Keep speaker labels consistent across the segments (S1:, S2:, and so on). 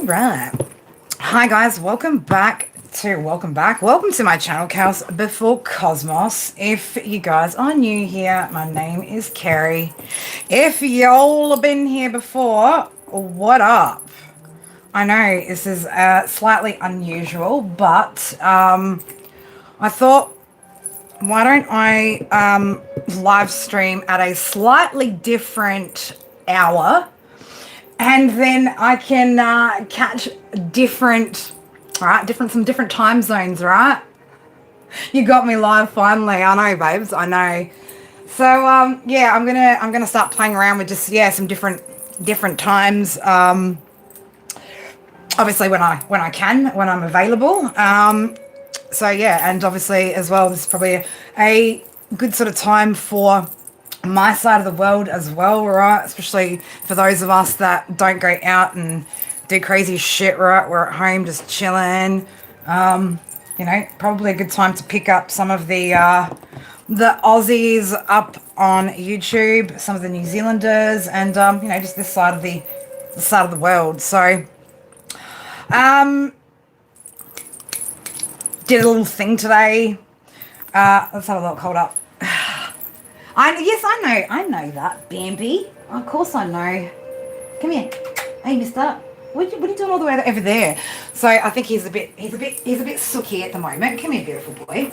S1: All right. Hi guys, welcome to my channel, Chaos Before Cosmos. If you guys are new here, my name is Carrie. If y'all have been here before, what up? I know this is slightly unusual, but I thought, why don't I live stream at a slightly different hour, and then I can catch some different time zones, right? You got me live finally. I know, babes. I know. So yeah, I'm gonna start playing around with just some different times. Obviously when I'm available. So yeah, and obviously as well, this is probably a good sort of time for my side of the world as well, right? Especially for those of us that don't go out and do crazy shit, right? We're at home just chilling. Probably a good time to pick up some of the Aussies up on YouTube, some of the New Zealanders, and just this side of the world. So did a little thing today. Let's have a look. Hold up. I know that, Bambi. Of course I know. Come here. Hey, mister. What are you doing all the way over there? So I think he's a bit sooky at the moment. Come here, beautiful boy.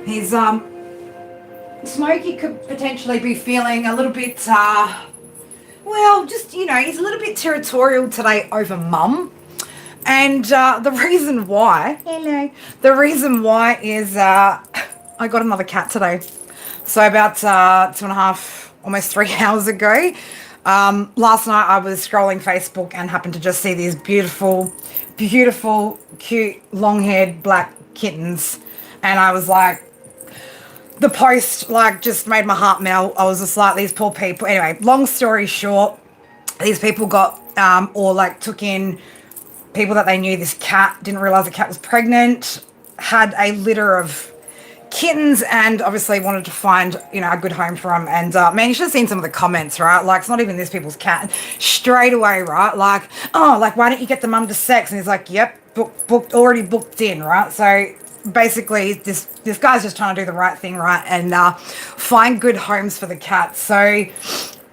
S1: He's Smokey could potentially be feeling a little bit he's a little bit territorial today over mum. And the reason why is I got another cat today. So about 2.5, almost 3 hours ago, last night I was scrolling Facebook and happened to just see these beautiful, cute, long-haired black kittens. And I was like, the post just made my heart melt. I was just like, these poor people. Anyway, long story short, these people got took in people that they knew. This cat didn't realize the cat was pregnant, had a litter of kittens, and obviously wanted to find a good home for them. And man, you should have seen some of the comments, right? Like, it's not even this people's cat. Straight away, right? Like, oh, like, why don't you get the mum to sex? And he's like, yep, already booked in, right? So basically this guy's just trying to do the right thing, right? And find good homes for the cat. So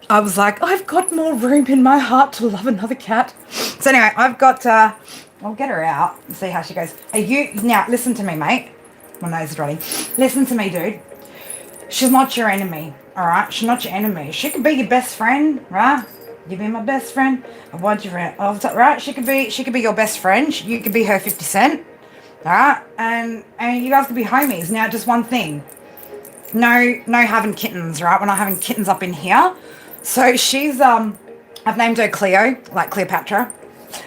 S1: I was like, I've got more room in my heart to love another cat. So anyway, I've got I'll get her out and see how she goes. Now listen to me, mate. My nose is running. Listen to me, dude. She's not your enemy, all right? She's not your enemy. She could be your best friend, right? You be my best friend. I want your friend. Oh, right? She could be your best friend. You could be her 50 Cent, all right? And you guys could be homies. Now, just one thing. No having kittens, right? We're not having kittens up in here. So she's I've named her Cleo, like Cleopatra.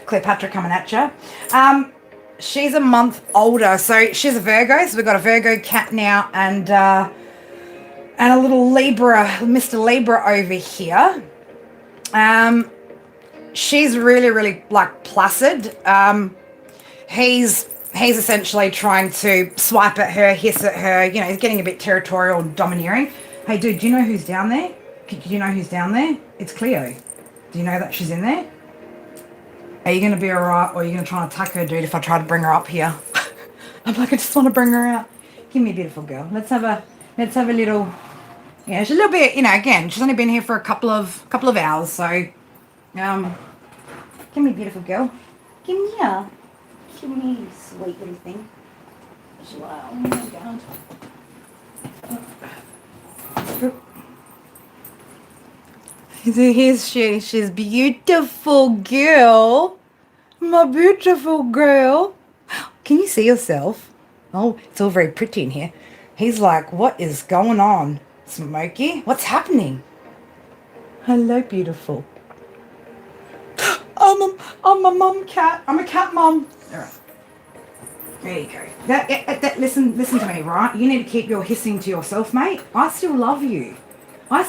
S1: Cleopatra coming at you. She's a month older, so she's a Virgo. So we've got a Virgo cat now, and a little Libra, Mr. Libra over here. She's really placid. He's essentially trying to swipe at her, hiss at her. He's getting a bit territorial and domineering. Hey, dude, do you know who's down there? Do you know who's down there? It's Cleo. Do you know that she's in there? Are you going to be alright, or are you going to try and attack her, dude, if I try to bring her up here? I'm like, I just want to bring her out. Give me a beautiful girl. Let's have a little... Yeah, she's a little bit, again, she's only been here for a couple of hours, so... Give me a beautiful girl. Give me here. Give me, you sweet little thing. Wow, oh my God. Here's she's beautiful girl. My beautiful girl. Can you see yourself? Oh, it's all very pretty in here. He's like, what is going on, Smokey? What's happening? Hello, beautiful. I'm a mum cat. I'm a cat mum. All right. There you go. Listen to me, right? You need to keep your hissing to yourself, mate. I still love you. I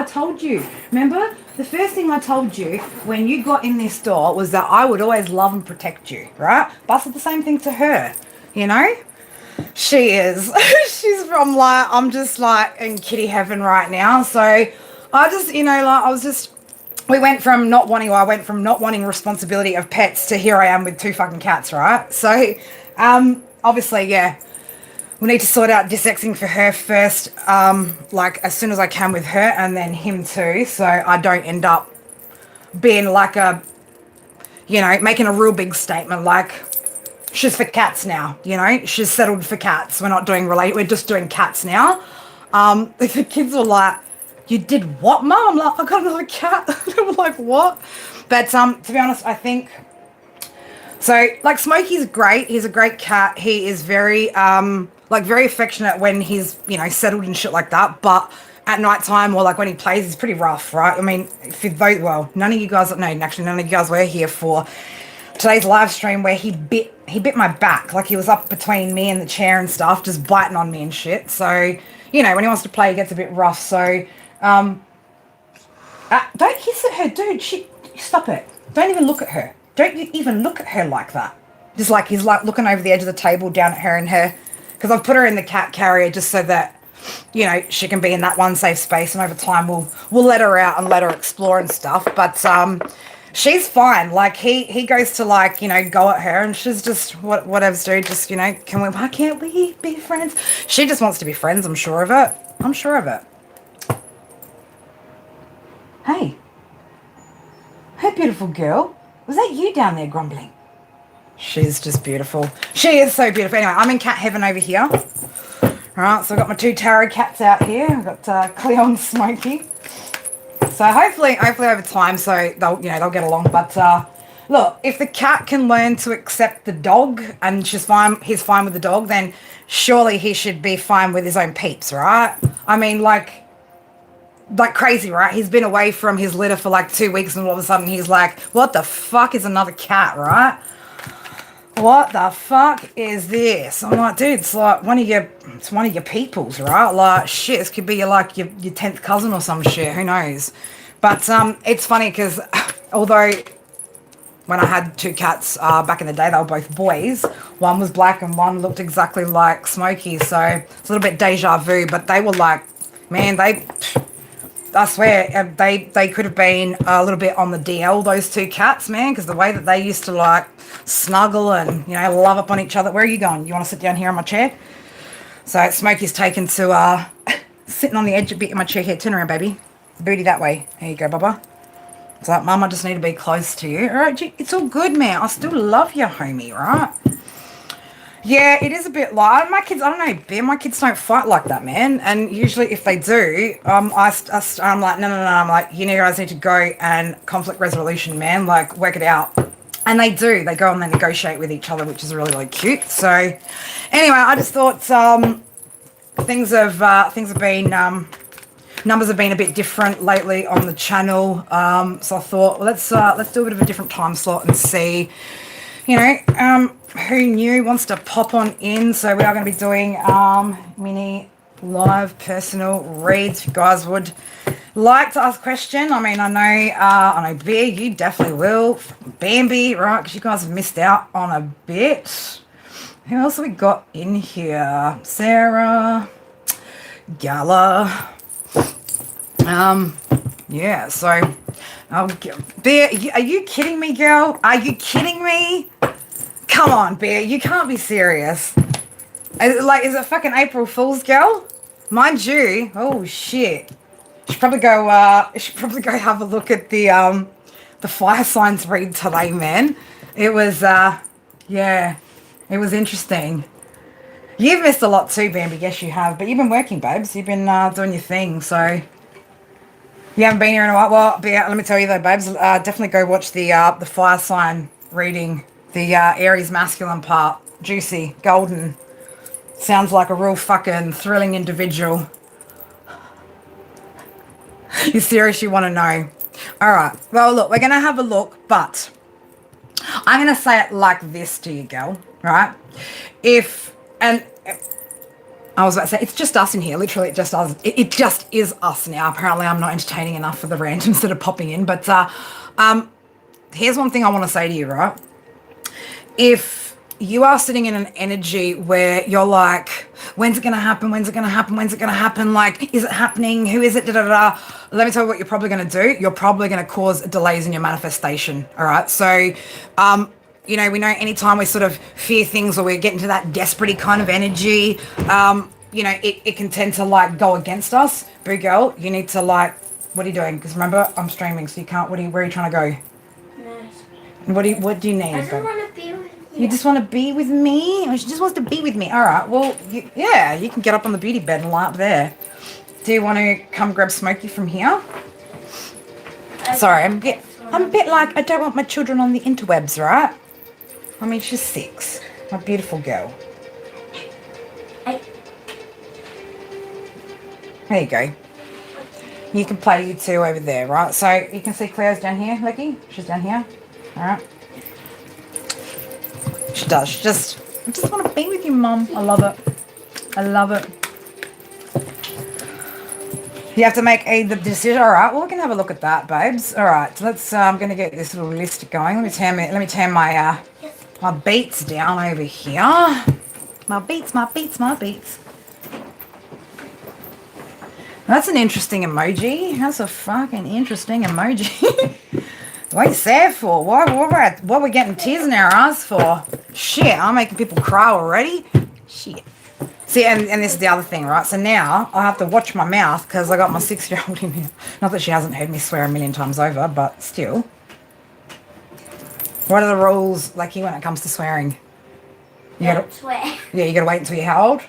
S1: told you. Remember? The first thing I told you when you got in this door was that I would always love and protect you, right? But I said the same thing to her, She is. I'm just in kitty heaven right now. So I just, I was just we went from not wanting, well, I went from not wanting responsibility of pets to here I am with 2 fucking cats, right? So, obviously, yeah, we need to sort out desexing for her first, like as soon as I can with her, and then him too, so I don't end up being like making a real big statement like, she's for cats now, she's settled for cats. We're not doing we're just doing cats now. The kids were like, you did what, Mum? I'm like, I got another cat. They were like, what? But to be honest, I think, so like Smokey's great. He's a great cat. He is very, very affectionate when he's, settled and shit like that. But at night time or like when he plays, he's pretty rough, right? I mean, none of you guys, no, actually none of you guys were here for today's live stream where he bit my back. Like he was up between me and the chair and stuff, just biting on me and shit. So, when he wants to play, he gets a bit rough. So, don't hiss at her, dude. Stop it. Don't even look at her. Don't you even look at her like that. Just like he's like looking over the edge of the table down at her and her, because I've put her in the cat carrier just so that, she can be in that one safe space, and over time we'll let her out and let her explore and stuff. But she's fine. Like he goes to like, go at her, and she's just whatever's dude, just, why can't we be friends? She just wants to be friends, I'm sure of it. I'm sure of it. Hey, beautiful girl. Was that you down there grumbling? She's just beautiful. She is so beautiful. Anyway, I'm in cat heaven over here. All right, so I've got my 2 tarot cats out here. I've got Cleo and Smokey. So hopefully over time, so they'll get along. But look, if the cat can learn to accept the dog and he's fine with the dog, then surely he should be fine with his own peeps, right? I mean, like crazy, right? He's been away from his litter for like 2 weeks, and all of a sudden he's like, what the fuck is another cat, right? What the fuck is this? I'm like, dude, it's like one of your peoples, right? Like, shit, this could be your 10th cousin or some shit, who knows? But it's funny because although when I had 2 cats back in the day, they were both boys. One was black and one looked exactly like Smokey, so it's a little bit deja vu, but they were like, man, I swear, they could have been a little bit on the DL, those 2 cats, man, because the way that they used to, like, snuggle and, love up on each other. Where are you going? You want to sit down here on my chair? So Smokey's taken to sitting on the edge a bit of my chair here. Turn around, baby. Booty that way. There you go, Bubba. It's like, Mum, I just need to be close to you. All right, it's all good, man. I still love you, homie, right? Yeah, it is a bit like my kids. I don't know, Ben. My kids don't fight like that, man. And usually, if they do, I'm like, no. I'm like, you guys need to go and conflict resolution, man. Like, work it out. And they do. They go and they negotiate with each other, which is really, really cute. So, anyway, I just thought things have been numbers have been a bit different lately on the channel. So I thought, well, let's do a bit of a different time slot and see. Who new wants to pop on in. So we are going to be doing mini live personal reads. If you guys would like to ask a question, I mean, I know Bear, you definitely will. Bambi, right? Because you guys have missed out on a bit. Who else have we got in here? Sarah, Gala. Yeah. So, Bear, are you kidding me, girl? Are you kidding me? Come on, Bear, you can't be serious. Is it fucking April Fool's, girl? Mind you, oh shit. Should probably go have a look at the fire signs read today, man. It was yeah, it was interesting. You've missed a lot too, Bambi. Yes, you have, but you've been working, babes. You've been doing your thing, so you haven't been here in a while. Well, Bear, let me tell you though, babes, definitely go watch the fire sign reading. The Aries masculine part. Juicy, golden. Sounds like a real fucking thrilling individual. You serious? You want to know? All right. Well, look, we're going to have a look, but I'm going to say it like this to you, girl, right? I was about to say, it's just us in here. Literally, it just is us now. Apparently, I'm not entertaining enough for the randoms that are popping in. But here's one thing I want to say to you, right? If you are sitting in an energy where you're like, when's it going to happen? When's it going to happen? When's it going to happen? Like, is it happening? Who is it? Da, da, da. Let me tell you what you're probably going to do. You're probably going to cause delays in your manifestation. All right. So, you know, we know anytime we sort of fear things or we get into that desperate kind of energy, you know, it can tend to like go against us. Boo girl, you need to like, what are you doing? Because remember, I'm streaming, so you can't, where are you trying to go? No. What do you need?
S2: I just want to be with you.
S1: You just want to be with me? She just wants to be with me. All right, well, yeah, you can get up on the beauty bed and lie up there. Do you want to come grab Smokey from here? Sorry, I'm a bit like, I don't want my children on the interwebs, right? I mean, she's 6. My beautiful girl. There you go. You can play you two over there, right? So you can see Claire's down here, Lecky. She's down here. All right. She does. I just want to be with you, Mum. I love it. I love it. You have to make the decision. All right. Well, we can have a look at that, babes. All right. So let's. I'm going to get this little list going. Let me turn my my beats down over here. My beats. That's an interesting emoji. That's a fucking interesting emoji. What are you sad for? What are we getting tears in our eyes for? Shit, I'm making people cry already. Shit. See, and this is the other thing, right? So now I have to watch my mouth because I got my 6-year-old in here. Not that she hasn't heard me swear a million times over, but still. What are the rules, Lucky, when it comes to swearing? You
S2: Don't swear.
S1: Yeah, you gotta wait until you're how old?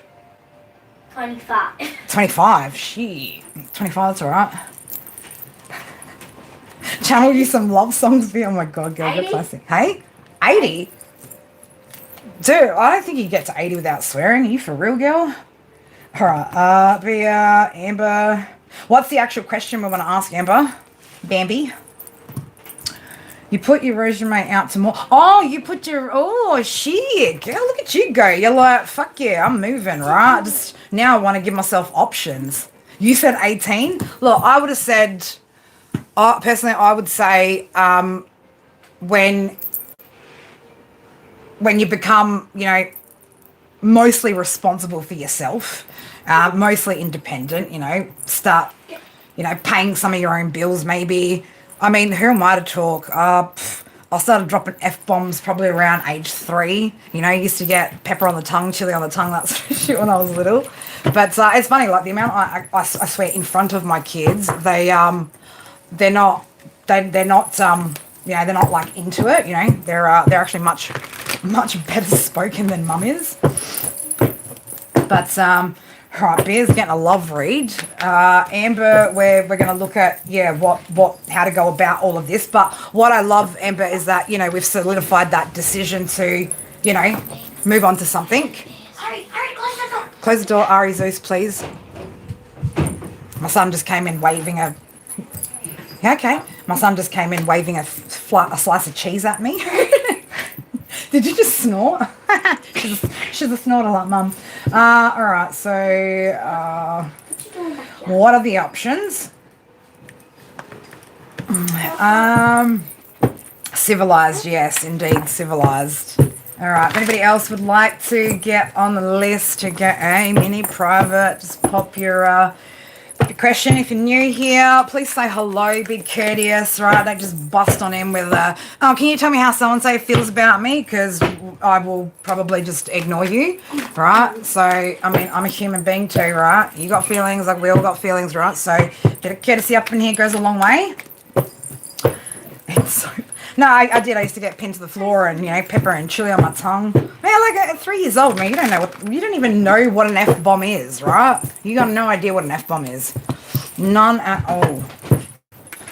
S2: 25.
S1: 25? Shit. 25, that's alright. Channel you some love songs for you. Oh my god, girl, you're classic. Hey? 80? Dude, I don't think you get to 80 without swearing. Are you for real, girl? Alright, Bea, Amber. What's the actual question we want to ask, Amber? Bambi? You put your resume out to more. Oh, you put your. Oh, shit. Girl, look at you go. You're like, fuck yeah, I'm moving, right? Just now I want to give myself options. You said 18? Look, I would have said. Personally, I would say when you become, you know, mostly responsible for yourself, mostly independent, you know, start, you know, paying some of your own bills maybe. I mean, who am I to talk? I started dropping F-bombs probably around age 3. You know, I used to get pepper on the tongue, chili on the tongue, that sort of shit when I was little. But it's funny, like the amount I swear in front of my kids, they're not you know, they're not like into it, you know. They're actually much better spoken than Mum is. But right, Bear's getting a love read. Amber, we're going to look at how to go about all of this. But what I love, Amber, is that, you know, we've solidified that decision to, you know, move on to something.
S2: Ari, close the door.
S1: Close the door, Ari Zeus, please. My son just came in waving a. Yeah, okay. My son just came in waving a slice of cheese at me. Did you just snort? she's a snorter like Mum. All right, so what are the options? Civilized, yes, indeed, civilized. All right, if anybody else would like to get on the list to get a mini private, just pop your question. If you're new here, please say hello, be courteous, right? Don't just bust on in with can you tell me how so-and-so feels about me? Because I will probably just ignore you, right? So, I mean, I'm a human being too, right? You got feelings, like we all got feelings, right? So, a bit of courtesy up in here goes a long way. And so, no, I did. I used to get pinned to the floor and, you know, pepper and chili on my tongue. Man, like at 3 years old, man, you don't even know what an F-bomb is, right? You got no idea what an F-bomb is. None at all.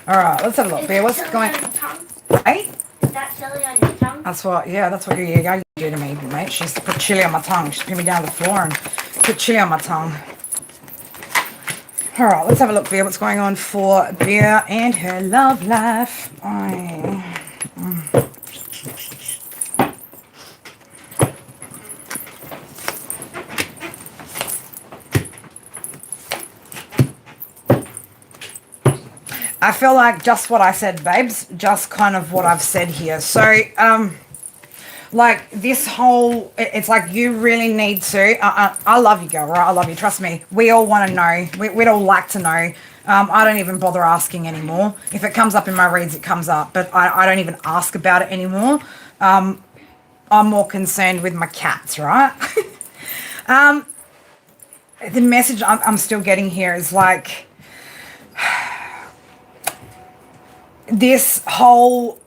S1: All right, let's have a look. Bear, what's going on? Hey?
S2: Is that chili on your tongue?
S1: That's what you do to me, mate. She used to put chili on my tongue. She pinned me down to the floor and put chili on my tongue. All right, let's have a look, Bear. What's going on for Bear and her love life? I feel like just what I said, babes, just kind of what I've said here. So, like this whole, it's like you really need to, I love you, girl, right? I love you. Trust me. We all want to know. We'd all like to know. I don't even bother asking anymore. If it comes up in my reads, it comes up, but I don't even ask about it anymore. I'm more concerned with my cats, right? The message I'm still getting here is like this whole,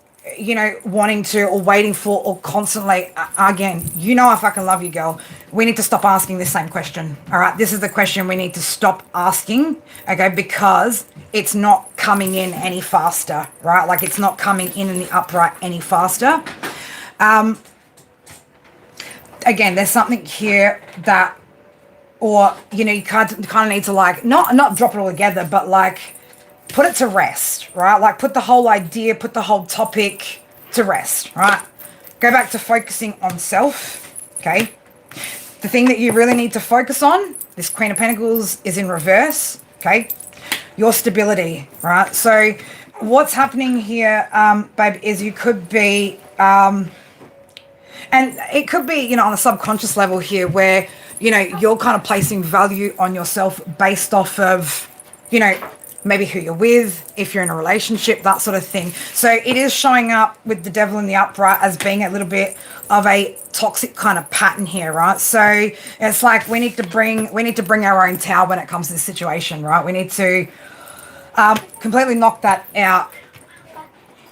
S1: wanting to or waiting for or constantly, again, I fucking love you, girl. We need to stop asking this same question. All right. This is the question we need to stop asking. Okay. Because it's not coming in any faster, right? Like it's not coming in the upright any faster. Again, there's something here that, or, you kind of need to like, not drop it all together, but like, put it to rest, right? Like put the whole idea, put the whole topic to rest, right? Go back to focusing on self, okay? The thing that you really need to focus on, this Queen of Pentacles is in reverse, okay? Your stability, right? So what's happening here, babe, is you could be, and it could be, on a subconscious level here where, you're kind of placing value on yourself based off of, maybe who you're with, if you're in a relationship, that sort of thing. So it is showing up with the devil in the upright as being a little bit of a toxic kind of pattern here, right? So it's like we need to bring our own tower when it comes to this situation, right? We need to completely knock that out.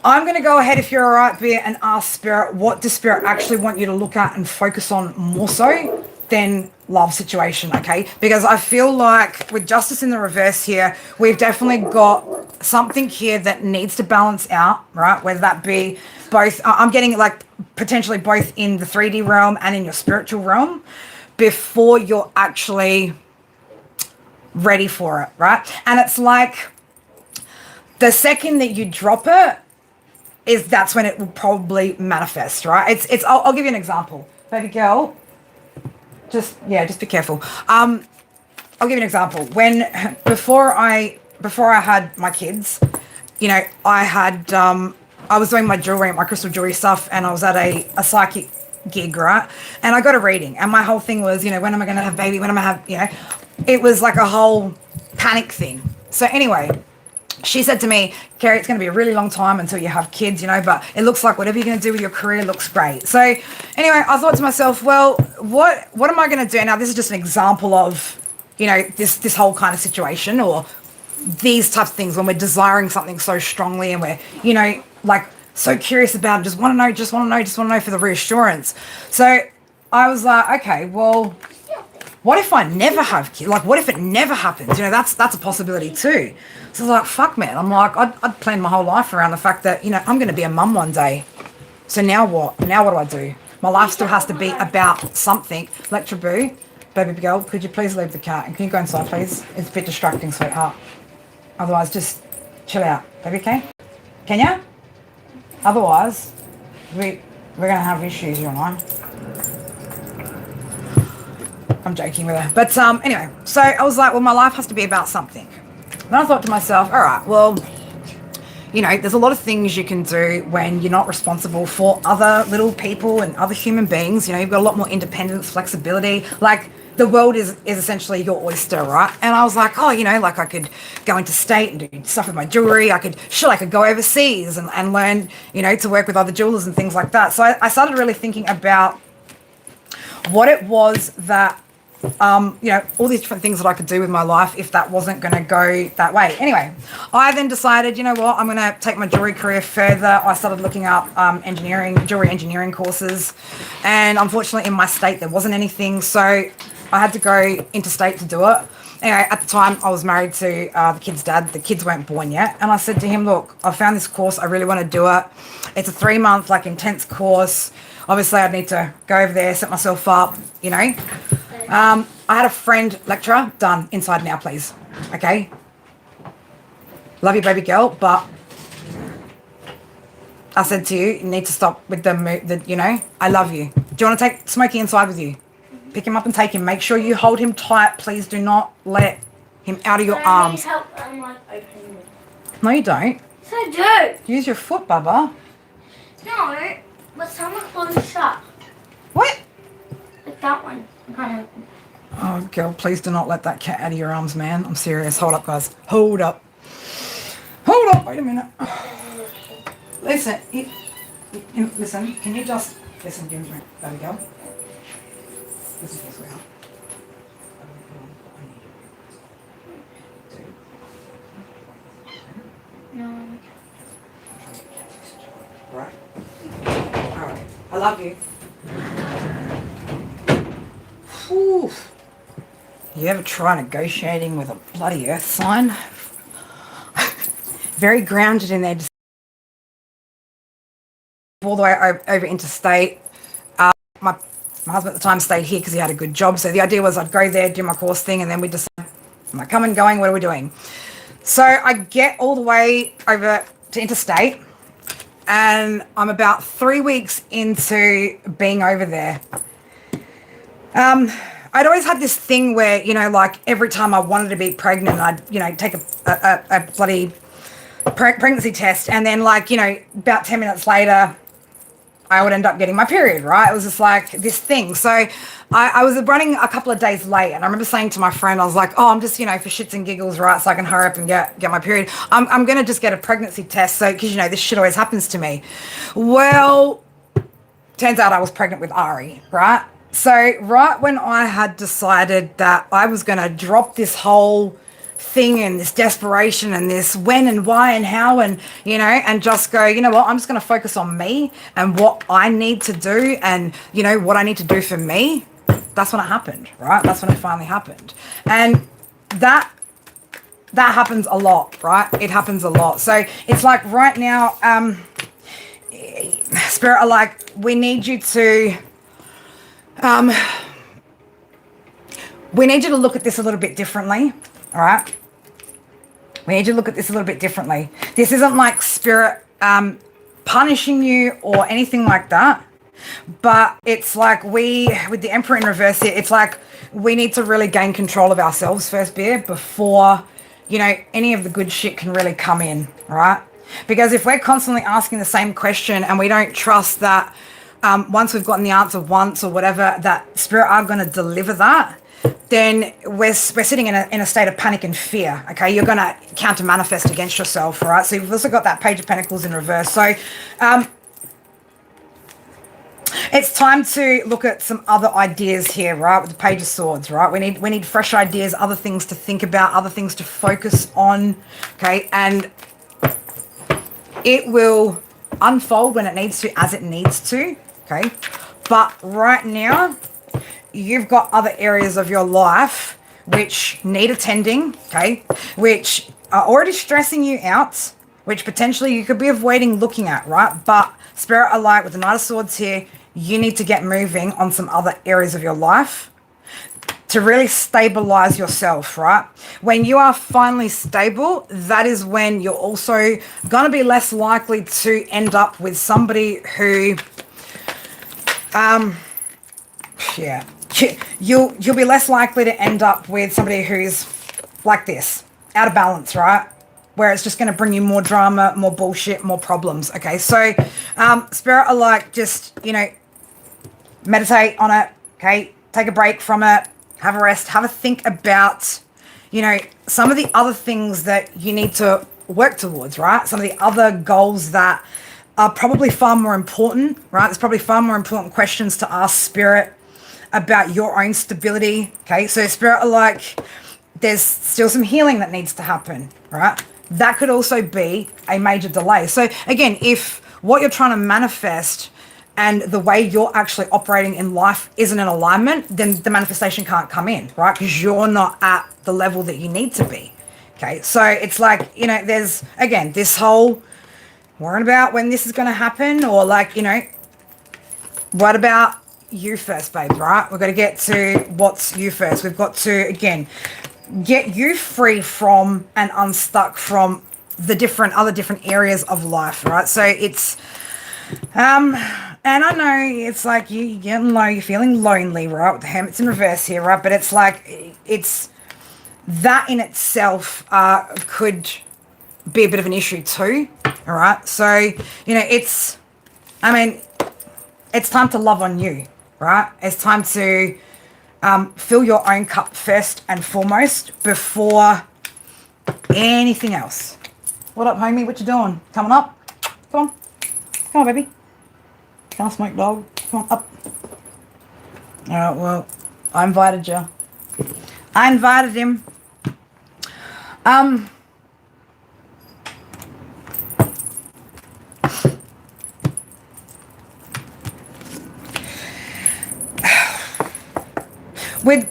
S1: I'm going to go ahead, if you're all right, Bea, and ask Spirit, what does Spirit actually want you to look at and focus on more so than love situation, okay? Because I feel like with Justice in the reverse here, we've definitely got something here that needs to balance out, right? Whether that be both, I'm getting like potentially both in the 3D realm and in your spiritual realm before you're actually ready for it, right? And it's like the second that you drop it, that's when it will probably manifest, right? I'll give you an example. Baby girl, just be careful. I'll give you an example. Before I had my kids, I was doing my jewelry, my crystal jewelry stuff, and I was at a psychic gig, right? And I got a reading, and my whole thing was, when am I going to have baby? When am I have, it was like a whole panic thing. So anyway, she said to me, Kerry, it's going to be a really long time until you have kids, but it looks like whatever you're going to do with your career looks great. So anyway, I thought to myself, well, what am I going to do? Now, this is just an example of, this whole kind of situation or these types of things when we're desiring something so strongly and we're, like so curious about it, just want to know for the reassurance. So I was like, okay, well, what if I never have kids? Like, what if it never happens? That's a possibility too. So I was like, fuck, man. I'm like, I'd planned my whole life around the fact that, I'm going to be a mum one day. So now what? Now what do I do? My life still has to be about something. Lecture Boo, baby girl, could you please leave the cat? And can you go inside, please? It's a bit distracting, sweetheart. Otherwise, just chill out. Baby, okay? Can you? Otherwise, we're going to have issues, you and I. I'm joking with her. But anyway, so I was like, well, my life has to be about something. And I thought to myself, all right, well, there's a lot of things you can do when you're not responsible for other little people and other human beings. You've got a lot more independence, flexibility. Like, the world is essentially your oyster, right? And I was like, oh, like I could go into state and do stuff with my jewelry. I could go overseas and learn, to work with other jewelers and things like that. So I started really thinking about what it was that, all these different things that I could do with my life if that wasn't going to go that way. Anyway, I then decided, you know what, I'm going to take my jewelry career further. I started looking up jewelry engineering courses. And unfortunately, in my state, there wasn't anything. So I had to go interstate to do it. Anyway, at the time, I was married to the kid's dad. The kids weren't born yet. And I said to him, look, I found this course. I really want to do it. It's a 3-month, intense course. Obviously, I'd need to go over there, set myself up, I had a friend lecturer. Done. Inside now, please. Okay? Love you, baby girl, but I said to you, you need to stop with the I love you. Do you want to take Smokey inside with you? Pick him up and take him. Make sure you hold him tight. Please do not let him out of your arms.
S2: Help, opening it.
S1: No, you don't.
S2: Yes, I do.
S1: Use your foot, Bubba.
S2: No. But some are closed shut.
S1: What?
S2: Like that one. Kind of.
S1: Oh, girl, please do not let that cat out of your arms, man. I'm serious. Hold up, guys. Hold up. Hold up. Wait a minute. Listen. Listen. Can you just... Listen, give me... There we go. This is this way up.
S2: No.
S1: Right. All right. I love you. Whew. You ever try negotiating with a bloody earth sign? Very grounded in there. All the way over interstate. My husband at the time stayed here because he had a good job. So the idea was I'd go there, do my course thing, and then we'd decide, am I coming, going, what are we doing? So I get all the way over to interstate, and I'm about 3 weeks into being over there. I'd always had this thing where, you know, like every time I wanted to be pregnant, I'd, you know, take a bloody pregnancy test, and then, like, you know, about 10 minutes later, I would end up getting my period, right? It was just like this thing. So I was running a couple of days late, and I remember saying to my friend, I was like, oh, I'm just, you know, for shits and giggles, right, so I can hurry up and get my period. I'm going to just get a pregnancy test, so, because, you know, this shit always happens to me. Well, turns out I was pregnant with Ari, right? So right when I had decided that I was going to drop this whole thing and this desperation and this when and why and how, and, you know, and just go, you know what, I'm just going to focus on me and what I need to do, and, you know, what I need to do for me, that's when it happened, right? That's when it finally happened. And that happens a lot, right? It happens a lot. So it's like right now, Spirit are like, we need you to look at this a little bit differently, all right? We need you to look at this a little bit differently. This isn't like Spirit punishing you or anything like that, but it's like with the Emperor in reverse here, it's like we need to really gain control of ourselves first, Bear, before, you know, any of the good shit can really come in, all right? Because if we're constantly asking the same question and we don't trust that once we've gotten the answer once or whatever, that Spirit are going to deliver that, then we're sitting in a state of panic and fear, okay? You're going to counter manifest against yourself, all right? So you've also got that Page of Pentacles in reverse. So it's time to look at some other ideas here, right? With the Page of Swords, right? We need fresh ideas, other things to think about, other things to focus on, okay? And it will unfold when it needs to, as it needs to, okay? But right now, you've got other areas of your life which need attending, okay? Which are already stressing you out, which potentially you could be avoiding looking at, right? But Spirit are like, with the Knight of Swords here, you need to get moving on some other areas of your life to really stabilize yourself, right? When you are finally stable, that is when you're also going to be less likely to end up with somebody who, yeah, you'll be less likely to end up with somebody who's like this, out of balance, right? Where it's just going to bring you more drama, more bullshit, more problems, okay? So Spirit are like, just, you know, meditate on it, okay? Take a break from it, have a rest, have a think about, you know, some of the other things that you need to work towards, right? Some of the other goals that are probably far more important, right? There's probably far more important questions to ask Spirit about your own stability, okay? So Spirit are like, there's still some healing that needs to happen, right? That could also be a major delay. So again, if what you're trying to manifest and the way you're actually operating in life isn't in alignment, then the manifestation can't come in, right? Because you're not at the level that you need to be, okay? So it's like, you know, there's, again, this whole worrying about when this is going to happen, or like, you know, what about you first, babe, right? We've got to get to what's you first. We've got to, again, get you free from and unstuck from the other different areas of life, right? So it's, and I know it's like you're getting low, you're feeling lonely, right? With the Hermit's in reverse here, right? But it's like, it's, that in itself could be a bit of an issue too, all right? So, you know, it's, I mean, it's time to love on you, right? It's time to fill your own cup first and foremost before anything else. What up, homie? What you doing? Coming up? Come on. Come on, baby. Can't smoke, dog. Come on, up. All right, well, I invited you. I invited him.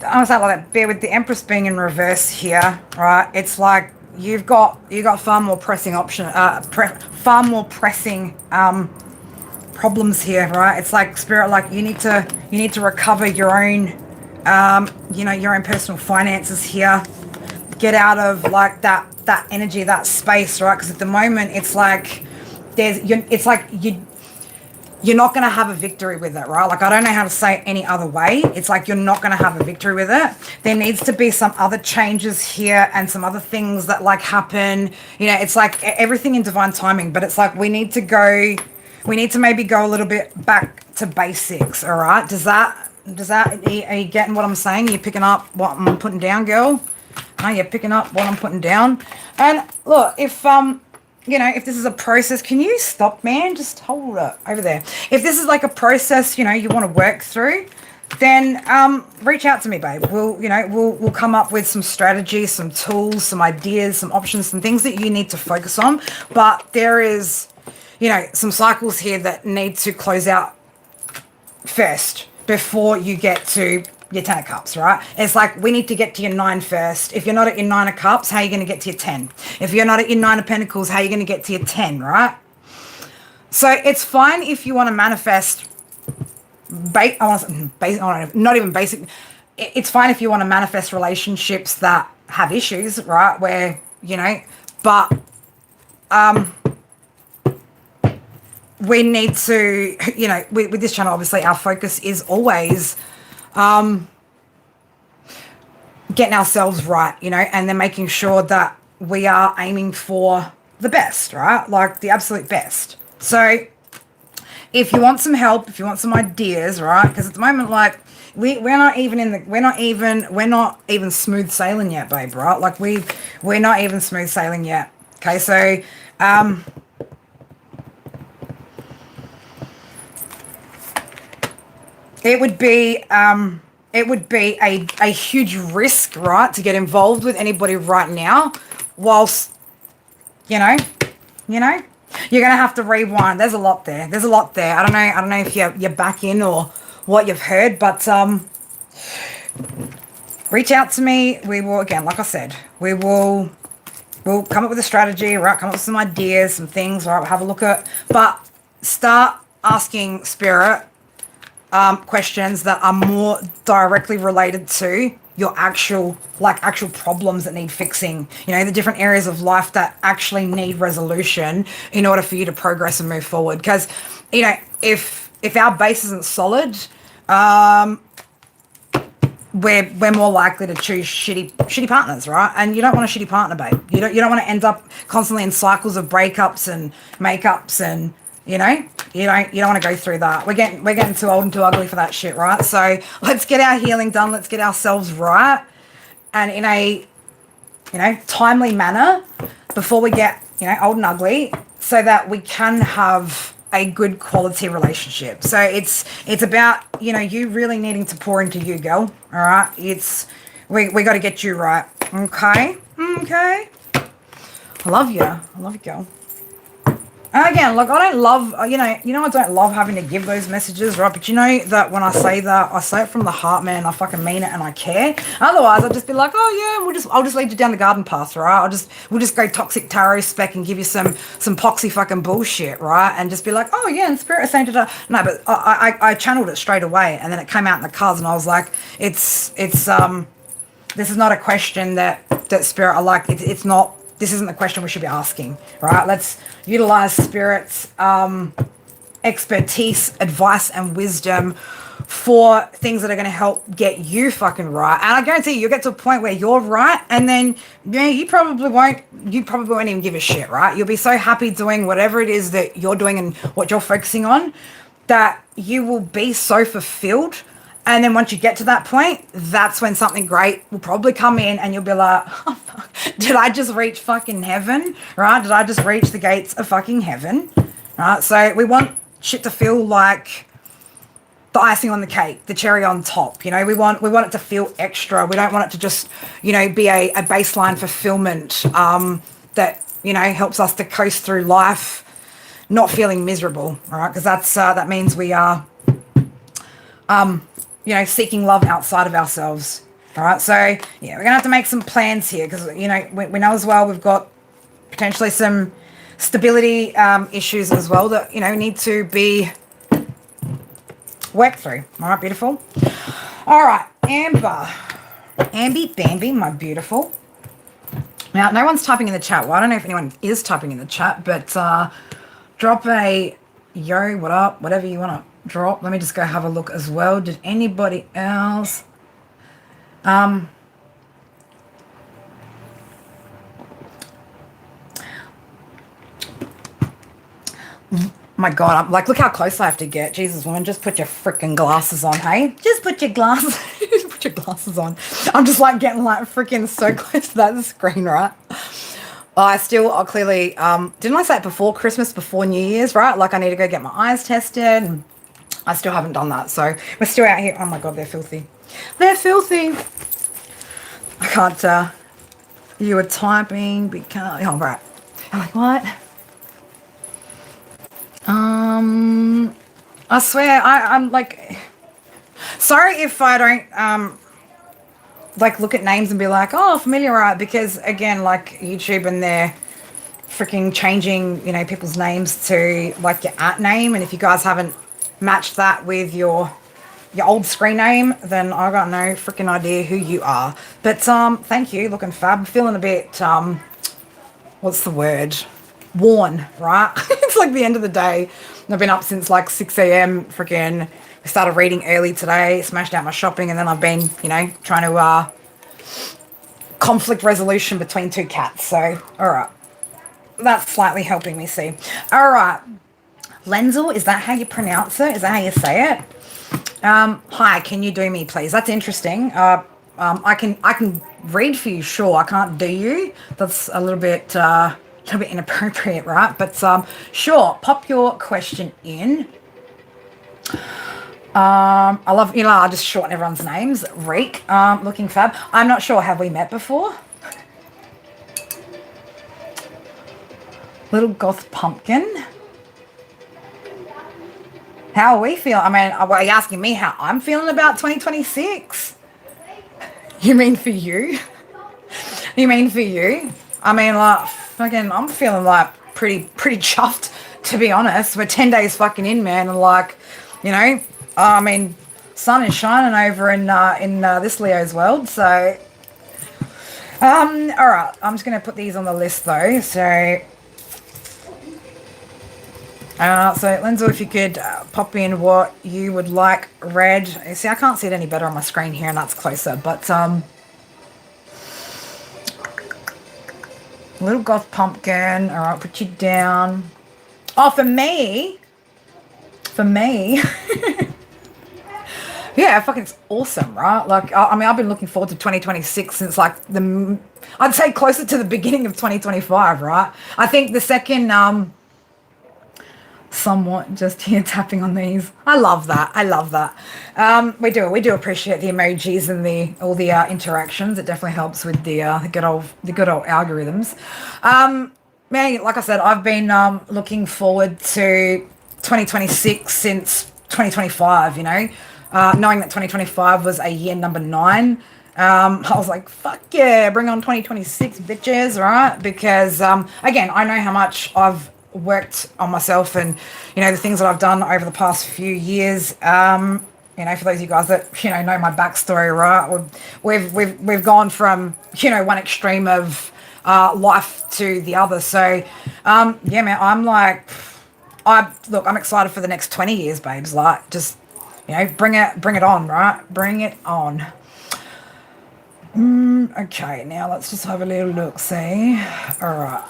S1: I was like that, bear with the Empress being in reverse here, right? It's like you've got far more pressing problems here, right? It's like Spirit, like you need to recover your own, your own personal finances here. Get out of like that energy, that space, right? Because at the moment, it's like you're not going to have a victory with it, right? Like, I don't know how to say it any other way. It's like you're not going to have a victory with it. There needs to be some other changes here and some other things that like happen. It's like everything in divine timing, but it's like we need to maybe go a little bit back to basics, all right? Are you getting what I'm saying? Are you picking up what I'm putting down, girl? No, you're picking up what I'm putting down. And look, if this is a process, can you stop, man? Just hold it over there. If this is like a process, you want to work through, then reach out to me, babe. We'll come up with some strategies, some tools, some ideas, some options, some things that you need to focus on. But there is, some cycles here that need to close out first before you get to your 10 of cups, right? It's like we need to get to your 9 first. If you're not at your 9 of cups, how are you going to get to your 10? If you're not at your 9 of pentacles, how are you going to get to your 10, right? So it's fine if you want to manifest not even basic. It's fine if you want to manifest relationships that have issues, right? Where, but we need to, with this channel, obviously our focus is always getting ourselves right, and then making sure that we are aiming for the best, right? Like the absolute best. So if you want some help, if you want some ideas, right? Because at the moment, like we're not even smooth sailing yet, babe, right? Like we're not even smooth sailing yet. Okay, so it would be a huge risk, right, to get involved with anybody right now, whilst, you're gonna have to rewind. There's a lot there. I don't know if you're back in or what you've heard, but reach out to me. We will, again, like I said, we'll come up with a strategy, right? Come up with some ideas, some things, right? We'll have a look at, but start asking Spirit questions that are more directly related to your actual problems that need fixing, the different areas of life that actually need resolution in order for you to progress and move forward. Because, if our base isn't solid, we're more likely to choose shitty partners, right? And you don't want a shitty partner, babe. You don't want to end up constantly in cycles of breakups and makeups and, you don't want to go through that. We're getting too old and too ugly for that shit, right? So let's get our healing done. Let's get ourselves right, and in a timely manner before we get old and ugly, so that we can have a good quality relationship. So it's about you really needing to pour into you, girl. All right, we got to get you right. Okay. I love you, girl. And again, look, I don't love, I don't love having to give those messages, right? But that when I say that, I say it from the heart, man. I fucking mean it and I care. Otherwise, I'll just be like, oh yeah, I'll just lead you down the garden path, right? We'll just go toxic tarot spec and give you some poxy fucking bullshit, right? And just be like, oh yeah, and Spirit is saying no, but I channeled it straight away, and then it came out in the cards, and I was like, this is not a question that Spirit, I like. It's not. This isn't the question we should be asking, right? Let's utilize Spirit's expertise, advice, and wisdom for things that are going to help get you fucking right. And I guarantee you'll get to a point where you're right, and then you probably won't even give a shit, right? You'll be so happy doing whatever it is that you're doing and what you're focusing on, that you will be so fulfilled. And then once you get to that point, that's when something great will probably come in and you'll be like, oh, fuck, did I just reach fucking heaven? Right? Did I just reach the gates of fucking heaven? Right? So we want shit to feel like the icing on the cake, the cherry on top. You know, we want it to feel extra. We don't want it to just, you know, be a baseline fulfillment that, you know, helps us to coast through life not feeling miserable, all right? Because that means we are, you know, seeking love outside of ourselves, all right? So, yeah, we're going to have to make some plans here because, you know, we know as well we've got potentially some stability issues as well that, you know, need to be worked through. All right, beautiful. All right, Amber. Amby Bambi, my beautiful. Now, no one's typing in the chat. Well, I don't know if anyone is typing in the chat, but drop a yo, what up, whatever you want to drop. Let me just go have a look as well. Did anybody else? My God, I'm like, look how close I have to get. Jesus, woman, just put your freaking glasses on, hey? Just put your glasses, put your glasses on. I'm just like getting like freaking so close to that screen, right? I'll clearly, didn't I say it before Christmas, before New Year's, right? Like I need to go get my eyes tested. And I still haven't done that. So we're still out here. Oh my God, they're filthy. They're filthy. I can't, you were typing because, oh, right. I'm like, what? I swear, I'm like, sorry if I don't, like look at names and be like, oh, familiar, right? Because again, like YouTube and they're freaking changing, you know, people's names to like your @ name. And if you guys haven't matched that with your old screen name, then I got no freaking idea who you are. But, thank you, looking fab. I'm feeling a bit, what's the word? Worn, right? It's like the end of the day. I've been up since like 6 a.m. freaking started reading early today, smashed out my shopping, and then I've been, you know, trying to conflict resolution between two cats. So, all right. That's slightly helping me see. All right. Lenzel, is that how you pronounce it? Is that how you say it? Hi, can you do me, please? That's interesting. I can read for you, sure. I can't do you. That's a little bit inappropriate, right? But sure, pop your question in. I love, you know, I just shorten everyone's names. Reek, looking fab. I'm not sure, have we met before? Little goth pumpkin. How are we feeling? I mean, are you asking me how I'm feeling about 2026? You mean for you? You mean for you? I mean, like, fucking, I'm feeling like pretty chuffed, to be honest. We're 10 days fucking in, man, and like, you know, I mean, sun is shining over in this Leo's world. So, all right, I'm just gonna put these on the list though. So, Lenzo, if you could pop in what you would like read. See, I can't see it any better on my screen here, and that's closer. But little goth pumpkin. All right, put you down. Oh, for me. Yeah, fucking it's awesome, right? Like, I mean, I've been looking forward to 2026 since like I'd say closer to the beginning of 2025, right? I think the second, somewhat just here tapping on these. I love that. We do appreciate the emojis and all the interactions. It definitely helps with the good old algorithms. Man, like I said, I've been looking forward to 2026 since 2025, you know, knowing that 2025 was a year number 9. I was like, fuck yeah, bring on 2026, bitches, right? Because, again, I know how much I've worked on myself and, you know, the things that I've done over the past few years. You know, for those of you guys that, you know my backstory, right? We've gone from, you know, one extreme of life to the other. So, yeah, man, I'm like, I'm excited for the next 20 years, babes. Like, just, you know, bring it on, right? Bring it on. Okay, now let's just have a little look, see. All right.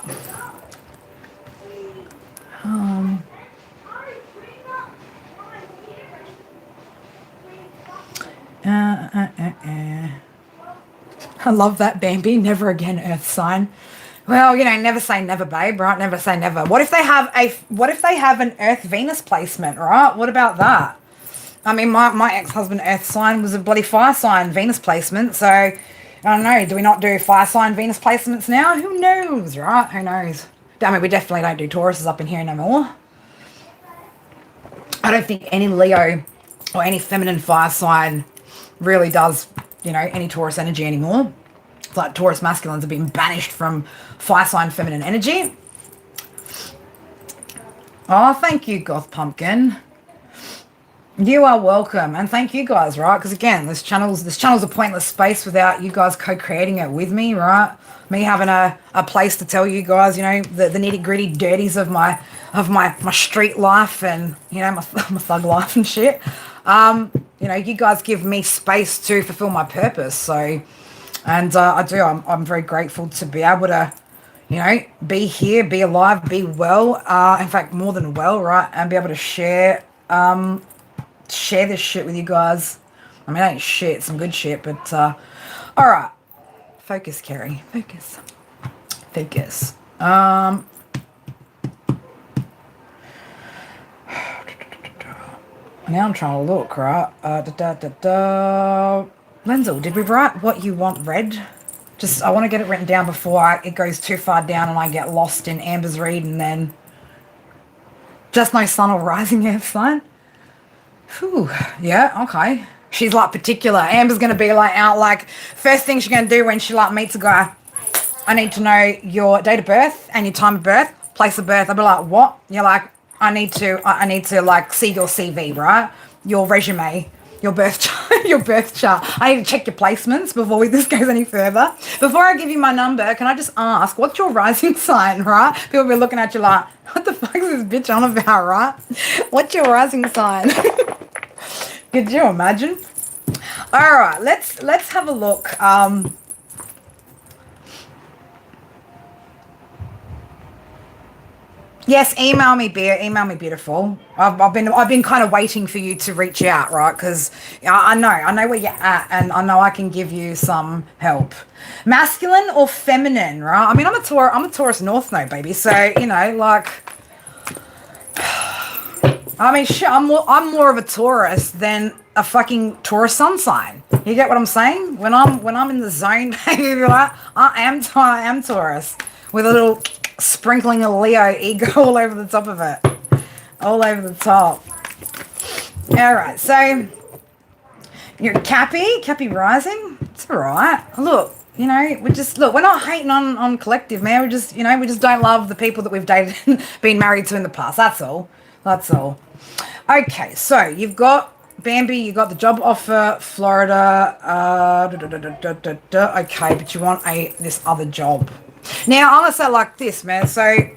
S1: I love that, Bambi. Never again, Earth sign. Well, never say never, babe, right? Never say never. What if they have an Earth Venus placement, right? What about that? I mean, my ex-husband Earth sign was a bloody fire sign Venus placement, so I don't know. Do we not do fire sign Venus placements now? Who knows, right? Who knows? I mean, we definitely don't do Tauruses up in here no more. I don't think any Leo or any feminine fire sign really does, any Taurus energy anymore. It's like Taurus masculines have been banished from fire sign feminine energy. Oh, thank you, Goth Pumpkin. You are welcome, and thank you guys, right? Because again, this channel's a pointless space without you guys co-creating it with me, right? Me having a place to tell you guys, the nitty-gritty dirties of my street life and my thug life and shit. You guys give me space to fulfill my purpose. So, and I'm very grateful to be able to, be here, be alive, be well. In fact, more than well, right? And be able to share this shit with you guys. I mean, it ain't shit, some good shit, but all right. Focus, Kerry. Focus. Now I'm trying to look, right? Lenzel, did we write what you want read? I want to get it written down before it goes too far down and I get lost in Amber's read and then just no sun or rising Earth sign. Whew, yeah, okay. She's like particular. Amber's going to be first thing she's going to do when she meets a guy, I need to know your date of birth and your time of birth, place of birth. I'll be like, what? You're like, I need to see your CV, right? Your resume, your birth chart. I need to check your placements before this goes any further. Before I give you my number, can I just ask, what's your rising sign, right? People will be looking at you like, what the fuck is this bitch on about, right? What's your rising sign? Could you imagine? All right, let's have a look. Yes, email me, Beer. Email me, beautiful. I've been kind of waiting for you to reach out, right? Because I know where you're at, and I know I can give you some help. Masculine or feminine, right? I mean, I'm a Taurus North Node, baby. So I mean, shit. I'm more of a Taurus than a fucking Taurus sun sign. You get what I'm saying? When I'm in the zone, baby, right? I am Taurus with a little sprinkling of Leo ego all over the top of it. All over the top. All right, so you're Cappy rising. It's all right. Look, we're not hating on collective, man. We just don't love the people that we've dated and been married to in the past. That's all. Okay, so you've got Bambi, you got the job offer, Florida. Okay, but you want this other job. Now, I'm going to say it like this, man. So,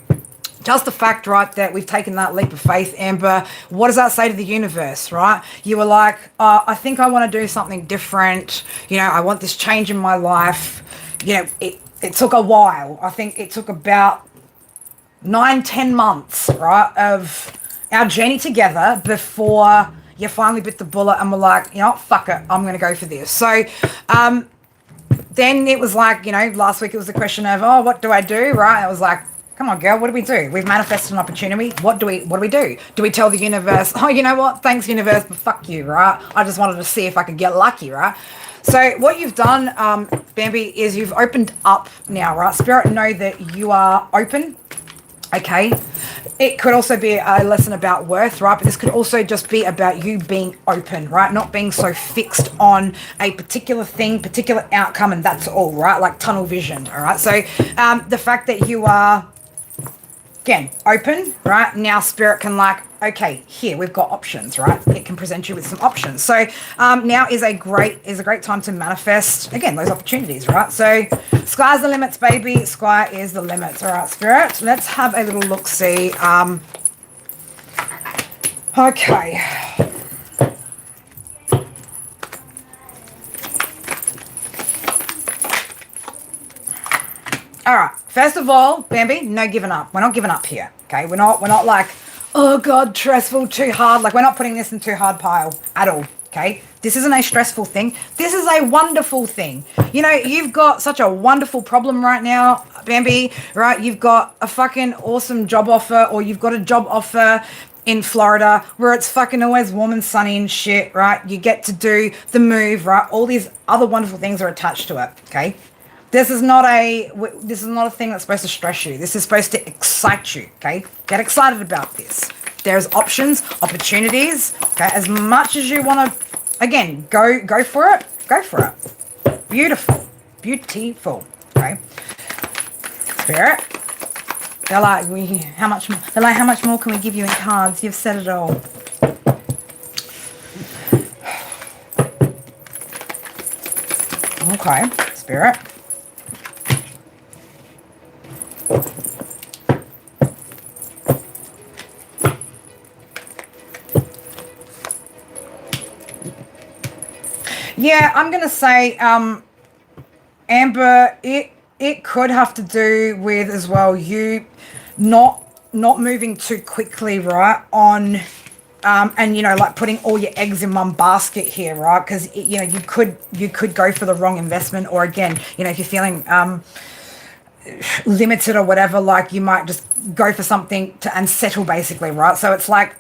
S1: just the fact, right, that we've taken that leap of faith, Amber, what does that say to the universe, right? You were like, I think I want to do something different. I want this change in my life. It took a while. I think it took about 9-10 months, right, of our journey together before you finally bit the bullet and were like, fuck it, I'm going to go for this. So, then it was like, last week it was a question of, oh, what do I do, right? I was like, come on, girl, what do we do? We've manifested an opportunity. What do we do? Do we tell the universe, oh, you know what? Thanks, universe, but fuck you, right? I just wanted to see if I could get lucky, right? So what you've done, Bambi, is you've opened up now, right? Spirit know that you are open. Okay, it could also be a lesson about worth, right? But this could also just be about you being open, right? Not being so fixed on a particular thing, particular outcome, and that's all, right? Like tunnel vision, all right? So the fact that you are, again, open, right? Now spirit can okay, here we've got options, right? It can present you with some options. So now is a great time to manifest, again, those opportunities, right? So sky's the limits, baby. Sky is the limits. All right, spirit. Let's have a little look-see. Okay. All right. First of all, Bambi, no giving up. We're not giving up here. Okay. We're not like, oh God, stressful, too hard. Like we're not putting this in too hard pile at all. okay? This isn't a stressful thing. This is a wonderful thing. You know, you've got such a wonderful problem right now, Bambi, right? You've got a fucking awesome job offer, or you've got a job offer in Florida where it's fucking always warm and sunny and shit, right? You get to do the move, right? All these other wonderful things are attached to it, okay? This is not a thing that's supposed to stress you. This is supposed to excite you, okay? Get excited about this. There's options, opportunities, okay? As much as you want to, again, go for it. Go for it. Beautiful. Beautiful, okay? Spirit. They're like, how much more can we give you in cards? You've said it all. Okay, Spirit. Yeah, I'm going to say, Amber, it could have to do with as well you not moving too quickly, right? On and you know, like putting all your eggs in one basket here, right? Because you know you could go for the wrong investment, or again, you know, if you're feeling limited or whatever, like you might just go for something and settle basically, right? So it's like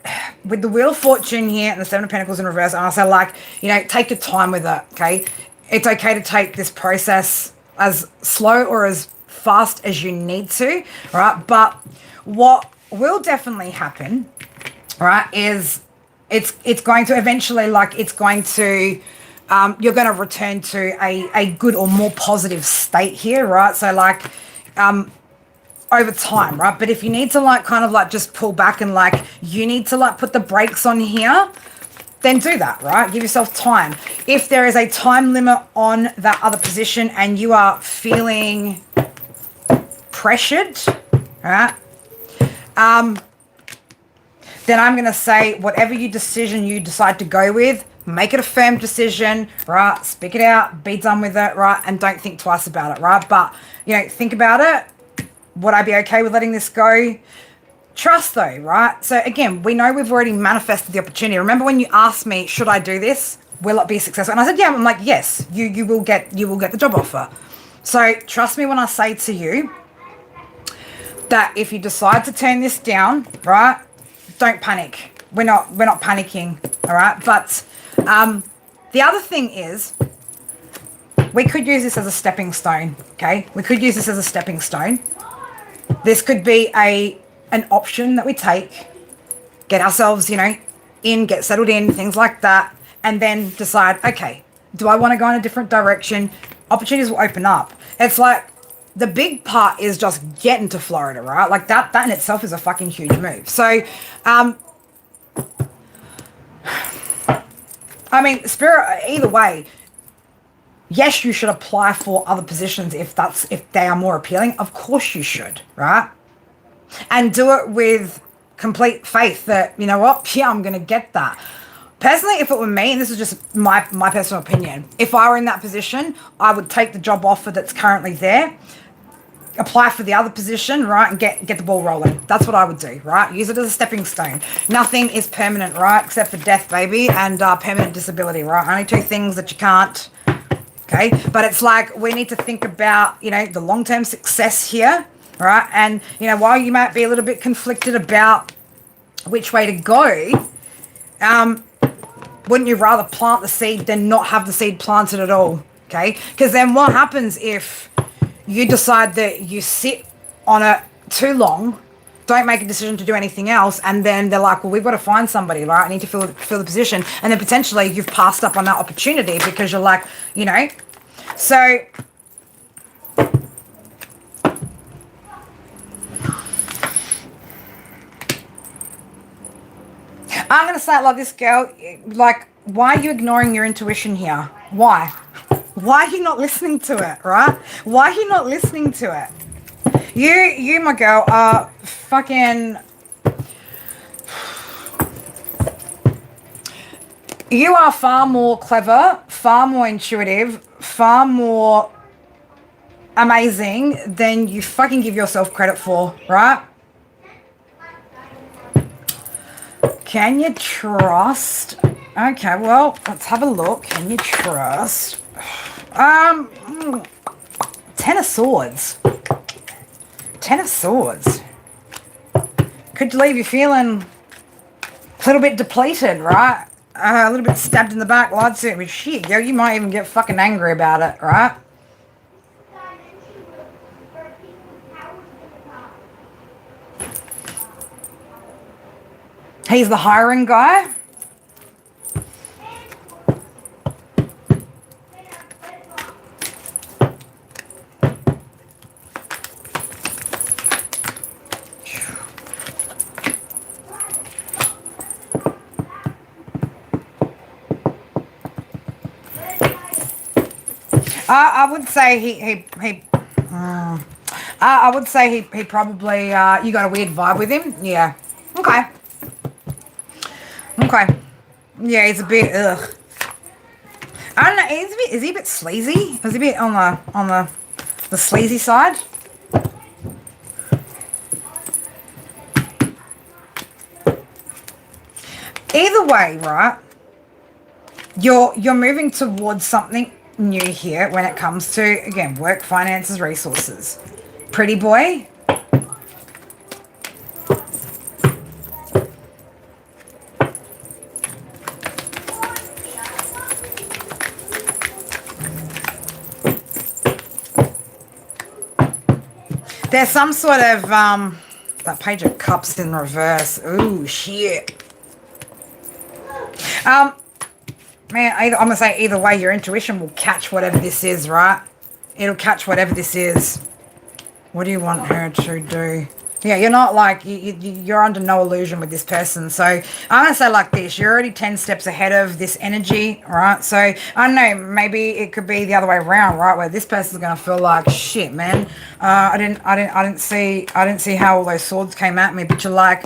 S1: with the Wheel of Fortune here and the Seven of Pentacles in reverse, and I say, like, you know, take your time with it, okay? It's okay to take this process as slow or as fast as you need to, right? But what will definitely happen, right, is it's going to eventually, like, it's going to you're going to return to a good or more positive state here, right? So like over time, right? But if you need to like kind of like just pull back and like you need to like put the brakes on here, then do that, right? Give yourself time. If there is a time limit on that other position and you are feeling pressured, right? Then I'm going to say whatever decision you decide to go with, make it a firm decision, right? Speak it out, be done with it, right? And don't think twice about it, right? But, you know, think about it. Would I be okay with letting this go? Trust though, right? So again, we know we've already manifested the opportunity. Remember when you asked me, should I do this? Will it be successful? And I said, yeah. I'm like, yes, you will get the job offer. So trust me when I say to you that if you decide to turn this down, right? Don't panic. We're not panicking, all right? But the other thing is we could use this as a stepping stone, okay? We could use this as a stepping stone. This could be an option that we take, get ourselves, you know, get settled in, things like that, and then decide, okay, do I want to go in a different direction? Opportunities will open up. It's like the big part is just getting to Florida, right? Like that in itself is a fucking huge move. So, I mean, Spirit, either way, yes, you should apply for other positions if they are more appealing. Of course you should, right? And do it with complete faith that, you know what, yeah, I'm going to get that. Personally, if it were me, and this is just my personal opinion, if I were in that position, I would take the job offer that's currently there, apply for the other position, right, and get the ball rolling. That's what I would do, right? Use it as a stepping stone. Nothing is permanent, right, except for death, baby, and permanent disability, right? Only two things that you can't, okay? But it's like we need to think about, you know, the long-term success here, right? And, you know, while you might be a little bit conflicted about which way to go, wouldn't you rather plant the seed than not have the seed planted at all, okay? Because then what happens if you decide that you sit on it too long, don't make a decision to do anything else, and then they're like, well, we've got to find somebody, right? I need to fill the position. And then potentially you've passed up on that opportunity because you're like, you know. So I'm going to say it like this, girl. Like, why are you ignoring your intuition here? Why? Why are you not listening to it, right? Why are you not listening to it? You, my girl, are fucking... You are far more clever, far more intuitive, far more amazing than you fucking give yourself credit for, right? Can you trust Okay, well, let's have a look. Can you trust? Ten of Swords. Ten of Swords. Could leave you feeling a little bit depleted, right? A little bit stabbed in the back. Well, I'd say, but shit, yo, you might even get fucking angry about it, right? He's the hiring guy. I would say I would say he probably you got a weird vibe with him. Yeah. Okay. Okay. Yeah, he's a bit ugh. I don't know. Is he a bit sleazy? Is he a bit on the sleazy side? Either way, right? You're moving towards something new here when it comes to, again, work, finances, resources. Pretty boy. There's some sort of that Page of Cups in reverse. Ooh, shit. Man, I'm going to say either way, your intuition will catch whatever this is, right? It'll catch whatever this is. What do you want her to do? Yeah, you're not like, you're under no illusion with this person. So I'm going to say like this. You're already 10 steps ahead of this energy, right? So I don't know, maybe it could be the other way around, right? Where this person's going to feel like, shit, man, I didn't see how all those swords came at me. But you're like,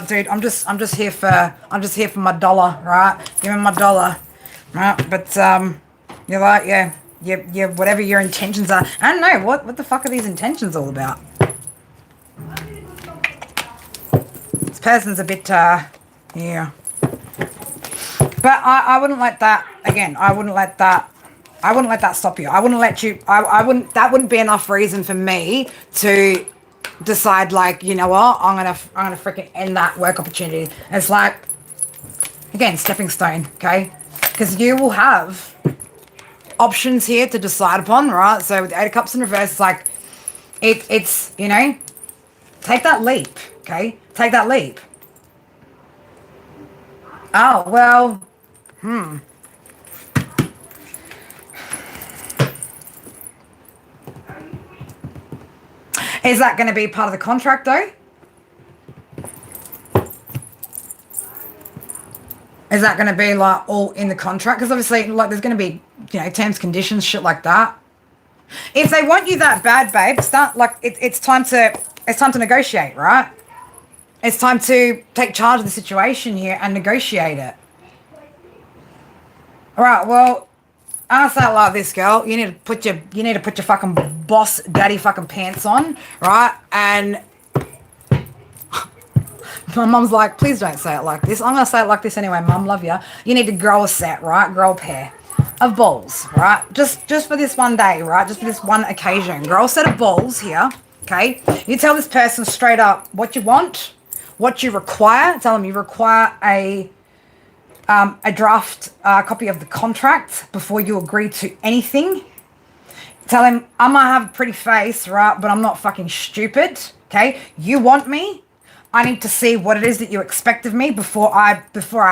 S1: dude, I'm just here for my dollar, right? Give me my dollar, right? But you're like, yeah, whatever your intentions are. I don't know, what the fuck are these intentions all about? This person's a bit, yeah. But I wouldn't let that, again, I wouldn't let that stop you. I wouldn't let you, that wouldn't be enough reason for me to decide like, you know what, I'm gonna freaking end that work opportunity. It's like, again, stepping stone, okay? Because you will have options here to decide upon, right? So with the Eight of Cups in reverse, it's like, it's, you know, take that leap, okay? Take that leap. Oh, well, Is that going to be part of the contract, though? Is that going to be, like, all in the contract? Because obviously, like, there's going to be, you know, terms, conditions, shit like that. If they want you that bad, babe, it's time to negotiate, right? It's time to take charge of the situation here and negotiate it. All right, well, I'll say it like this, girl. You need to put your fucking boss daddy fucking pants on, right? And my mum's like, please don't say it like this. I'm going to say it like this anyway, mum, love you. You need to grow a set, right? Grow a pair of balls, right? Just for this one day, right? Just for this one occasion. Grow a set of balls here, okay? You tell this person straight up what you want, what you require. Tell them you require a draft copy of the contract before you agree to anything. Tell him, I might have a pretty face, right? But I'm not fucking stupid, okay? You want me. I need to see what it is that you expect of me before I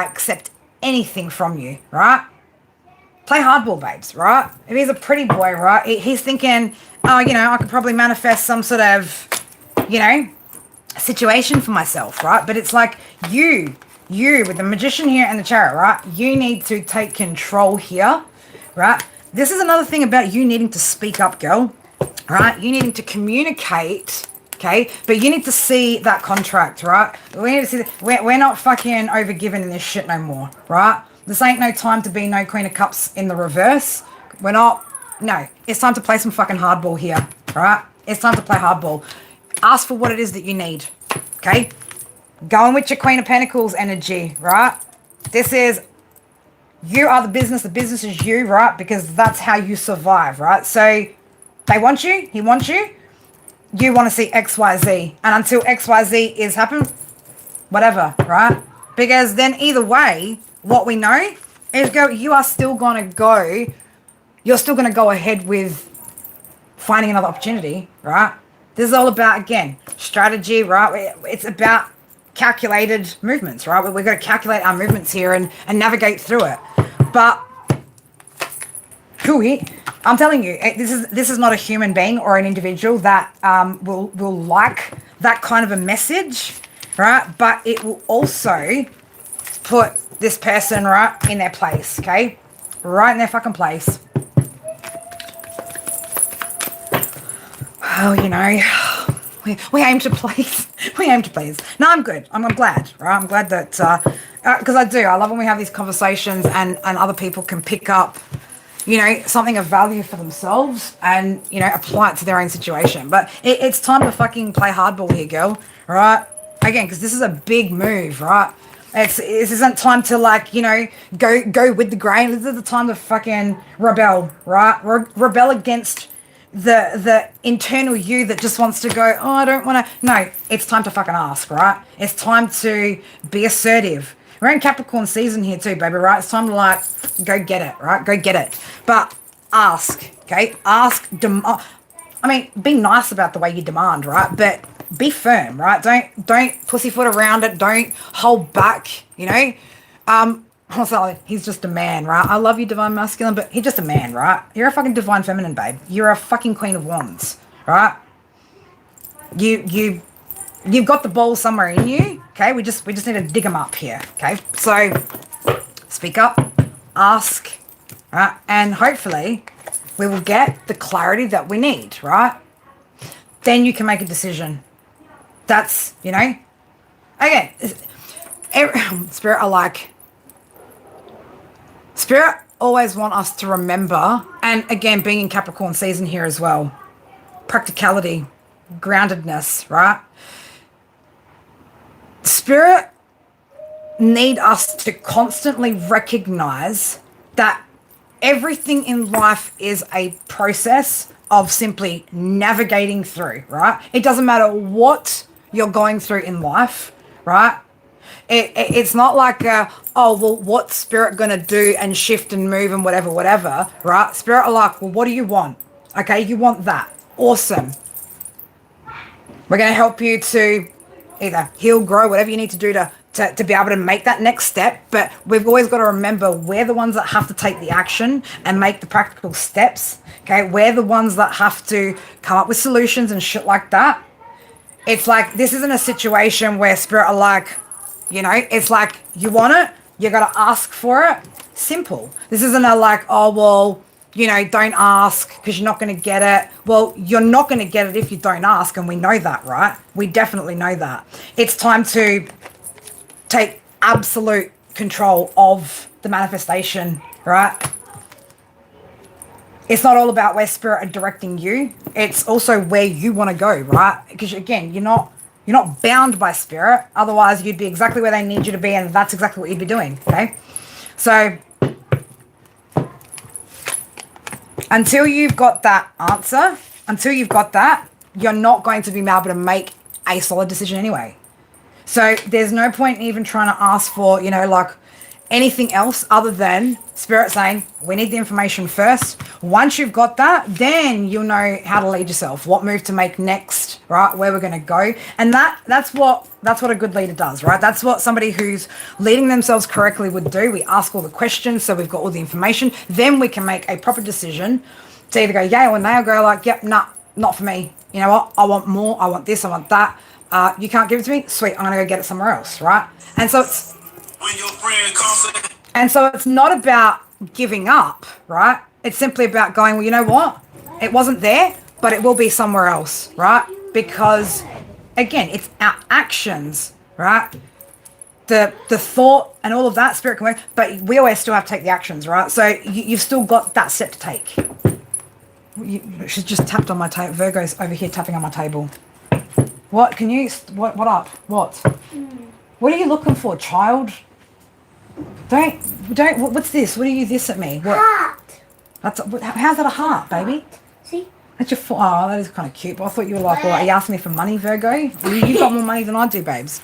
S1: accept anything from you, right? Play hardball, babes, right? If he's a pretty boy, right? He's thinking, oh, you know, I could probably manifest some sort of, you know, situation for myself, right? But it's like you with the Magician here and the Chariot, right? You need to take control here, right? This is another thing about you needing to speak up, girl, right? You needing to communicate, okay? But you need to see that contract, right? We need to see that we're not fucking overgiven in this shit no more, right? This ain't no time to be no Queen of Cups in the reverse. We're not, no. It's time to play some fucking hardball here, right? It's time to play hardball. Ask for what it is that you need, okay? Going with your Queen of Pentacles energy, right? This is You are the business is you, right? Because that's how you survive, right? So they want you, he wants you, you want to see XYZ. And until XYZ is happen, whatever, right? Because then either way, what we know is you are still gonna go, you're still gonna go ahead with finding another opportunity, right? This is all about, again, strategy, right? It's about calculated movements, right? We've got to calculate our movements here and navigate through it. But I'm telling you, this is not a human being or an individual that will like that kind of a message, right? But it will also put this person right in their place, okay? Right in their fucking place. Oh, you know, we aim to please. We aim to please. No, I'm good. I'm glad, right? I'm glad that, because I love when we have these conversations and other people can pick up, you know, something of value for themselves and, you know, apply it to their own situation. But it's time to fucking play hardball here, girl, right? Again, because this is a big move, right? This isn't time to, like, you know, go with the grain. This is the time to fucking rebel, right? Rebel against the internal you that just wants to go, oh, I don't want to. No, it's time to fucking ask, right? It's time to be assertive. We're in Capricorn season here too, baby, right? It's time to, like, go get it, right? Go get it. But ask, okay? Ask, I mean, be nice about the way you demand, right? But be firm, right? Don't pussyfoot around it. Don't hold back, you know? Also, he's just a man, right? I love you, divine masculine, but he's just a man, right? You're a fucking divine feminine, babe. You're a fucking queen of wands, right? You've got the balls somewhere in you, okay? We just need to dig them up here, okay? So speak up, ask, right? And hopefully we will get the clarity that we need, right? Then you can make a decision. That's, you know, again, Spirit always want us to remember, and again, being in Capricorn season here as well, practicality, groundedness, right? Spirit need us to constantly recognize that everything in life is a process of simply navigating through, right? It doesn't matter what you're going through in life, right? It's not like, oh, well, what's Spirit going to do and shift and move and whatever, right? Spirit are like, well, what do you want? Okay, you want that. Awesome. We're going to help you to either heal, grow, whatever you need to do to be able to make that next step. But we've always got to remember we're the ones that have to take the action and make the practical steps. Okay, we're the ones that have to come up with solutions and shit like that. It's like, this isn't a situation where Spirit are like, you know, it's like, you want it, you got to ask for it. Simple. This isn't a like, oh, well, you know, don't ask because you're not going to get it. Well, you're not going to get it if you don't ask, and we know that, right? We definitely know that. It's time to take absolute control of the manifestation, right? It's not all about where Spirit are directing you. It's also where you want to go, right? Because, again, you're not bound by Spirit. Otherwise, you'd be exactly where they need you to be, and that's exactly what you'd be doing, okay? So until you've got that answer, until you've got that, you're not going to be able to make a solid decision anyway. So there's no point in even trying to ask for, you know, like anything else other than Spirit saying, we need the information first. Once you've got that, then you'll know how to lead yourself, what move to make next, right? Where we're going to go. And that's what a good leader does, right? That's what somebody who's leading themselves correctly would do. We ask all the questions, so we've got all the information. Then we can make a proper decision to either go yay or nay, or go like, yep, nah, not for me. You know what? I want more. I want this. I want that. You can't give it to me? Sweet. I'm going to go get it somewhere else, right? And so it's... when your friend comes in. And so it's not about giving up, right? It's simply about going, well, you know what? It wasn't there, but it will be somewhere else, right? Because, again, it's our actions, right? The thought and all of that, Spirit can work, but we always still have to take the actions, right? So you've still got that step to take. She's just tapped on my table. Virgo's over here tapping on my table. What? What up? What? What are you looking for, child? What's this? What are you this at me? What?
S2: Heart.
S1: How's that a heart, baby?
S2: See?
S1: That's your oh, that is kind of cute. But I thought you were like, well, are you asking me for money, Virgo? You got more money than I do, babes.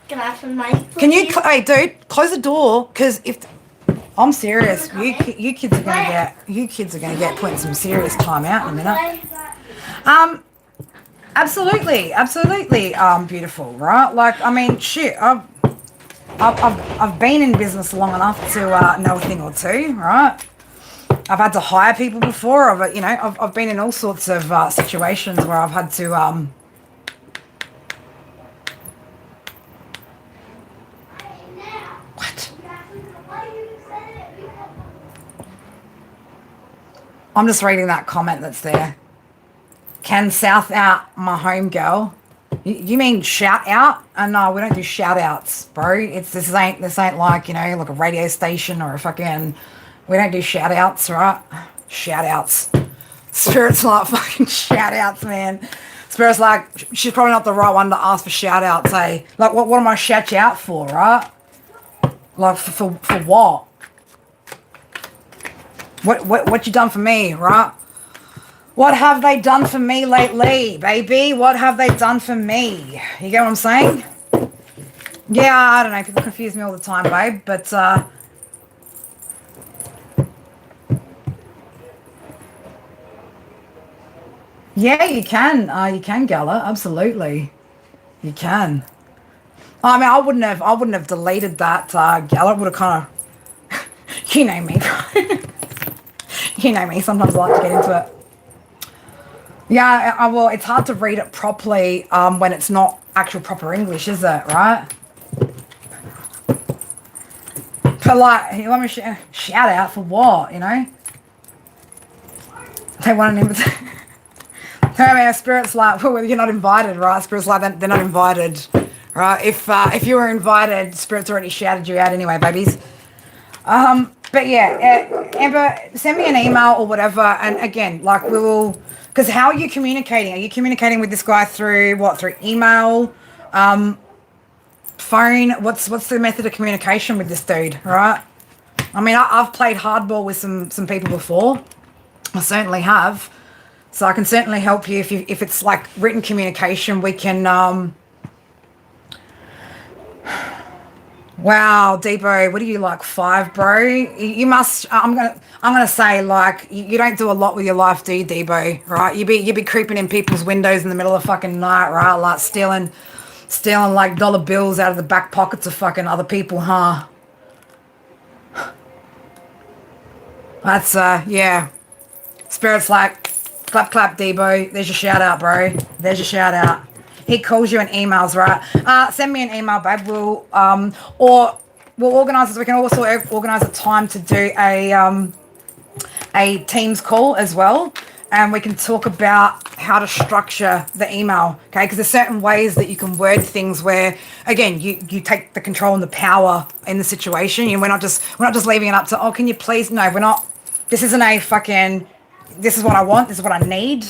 S2: Can I have some money?
S1: Can you, hey, dude, close the door, because if I'm serious, you kids are gonna get put in some serious time out in a minute. Absolutely, beautiful, right? Like, I mean, shit, I've been in business long enough to know a thing or two, right? I've had to hire people before. I've been in all sorts of situations where I've had to What? I'm just reading that comment that's there. Can South out my home girl? You mean shout out? No, we don't do shout outs, bro. This ain't like, like a radio station or a fucking, we don't do shout outs, right? Shout outs. Spirit's like fucking shout outs, man. Spirit's like, she's probably not the right one to ask for shout outs, hey? Like, what am I shout you out for, right? Like, for what? What you done for me, right? What have they done for me lately, baby? What have they done for me? You get what I'm saying? Yeah, I don't know. People confuse me all the time, babe. But, yeah, you can. You can, Gala. Absolutely. You can. I mean, I wouldn't have deleted that, Gala. It would have kind of, you know me. You know me. Sometimes I like to get into it. Yeah, well, it's hard to read it properly when it's not actual proper English, is it, right? But, like, you want me to shout out for what, They want an invitation. I mean, Spirit's like, well, you're not invited, right? Spirit's like, they're not invited, right? If you were invited, Spirit's already shouted you out anyway, babies. But yeah, Amber, send me an email or whatever, and again, like, we will, because how are you communicating? Are you communicating with this guy through what? Through email, phone? What's the method of communication with this dude, right? I mean, I've played hardball with some people before. I certainly have. So I can certainly help you if it's like written communication. We can. Wow, Debo, what are you, like 5, bro? You must. I'm gonna say, like, you don't do a lot with your life, do you, Debo? Right? You be creeping in people's windows in the middle of fucking night, right? Like stealing like dollar bills out of the back pockets of fucking other people, huh? That's yeah. Spirit's like, clap, Debo. There's your shout out, bro. There's your shout out. He calls you in emails, right? Send me an email, babe. We'll organise this. We can also organise a time to do a Teams call as well, and we can talk about how to structure the email, okay? Because there's certain ways that you can word things where, again, you take the control and the power in the situation. We're not just leaving it up to, oh, can you please? No, we're not. This isn't a fucking. This is what I want. This is what I need.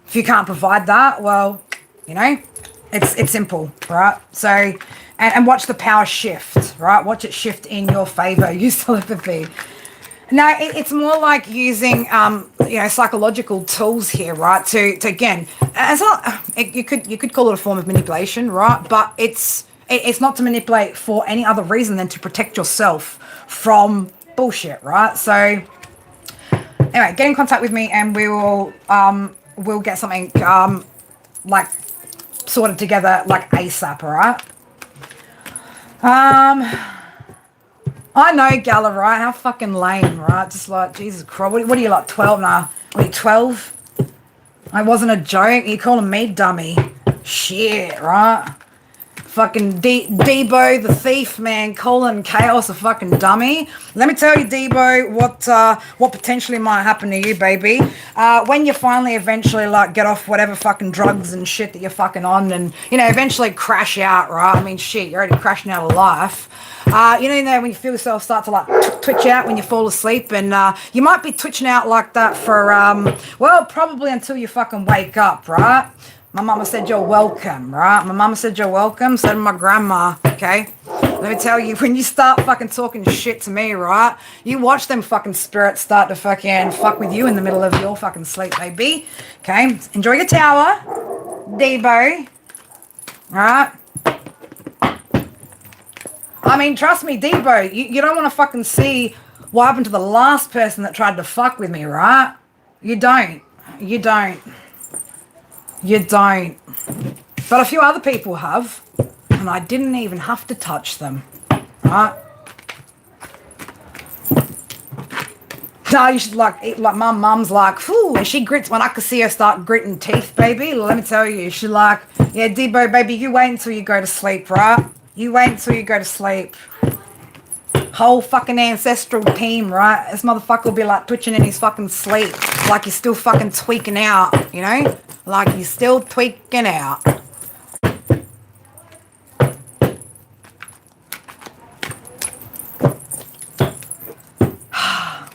S1: If you can't provide that, well, it's simple, right? So, and watch the power shift, right? Watch it shift in your favor. Use telepathy. No, it's more like using, psychological tools here, right? To again, it's not. You could call it a form of manipulation, right? But it's not to manipulate for any other reason than to protect yourself from bullshit, right? So, anyway, get in contact with me, and we will we'll get something like sorted together like ASAP, all right? I know, Gala, right? How fucking lame, right? Just like, Jesus Christ. What are you, like 12 now? What are you, 12? I wasn't a joke. You calling me dummy. Shit, right? Fucking Debo, the thief, man, calling Chaos a fucking dummy. Let me tell you, Debo, what potentially might happen to you, baby. When you finally eventually, like, get off whatever fucking drugs and shit that you're fucking on and, eventually crash out, right? I mean, shit, you're already crashing out of life. When you feel yourself start to, like, twitch out when you fall asleep, and you might be twitching out like that for, probably until you fucking wake up, right? My mama said you're welcome, right? My mama said you're welcome, so did my grandma, okay? Let me tell you, when you start fucking talking shit to me, right? You watch them fucking spirits start to fucking fuck with you in the middle of your fucking sleep, baby. Okay? Enjoy your tower, Debo. Alright? I mean, trust me, Debo, you don't want to fucking see what happened to the last person that tried to fuck with me, right? You don't. You don't. You don't. But a few other people have, and I didn't even have to touch them, right? No, you should like eat like my mum's like, whew, and she grits when I could see her start gritting teeth, baby. Let me tell you, she like, yeah, Debo, baby, you wait until you go to sleep, right? You wait until you go to sleep. Whole fucking ancestral team, right? This motherfucker will be like twitching in his fucking sleep, like he's still fucking tweaking out, you know? Like he's still tweaking out.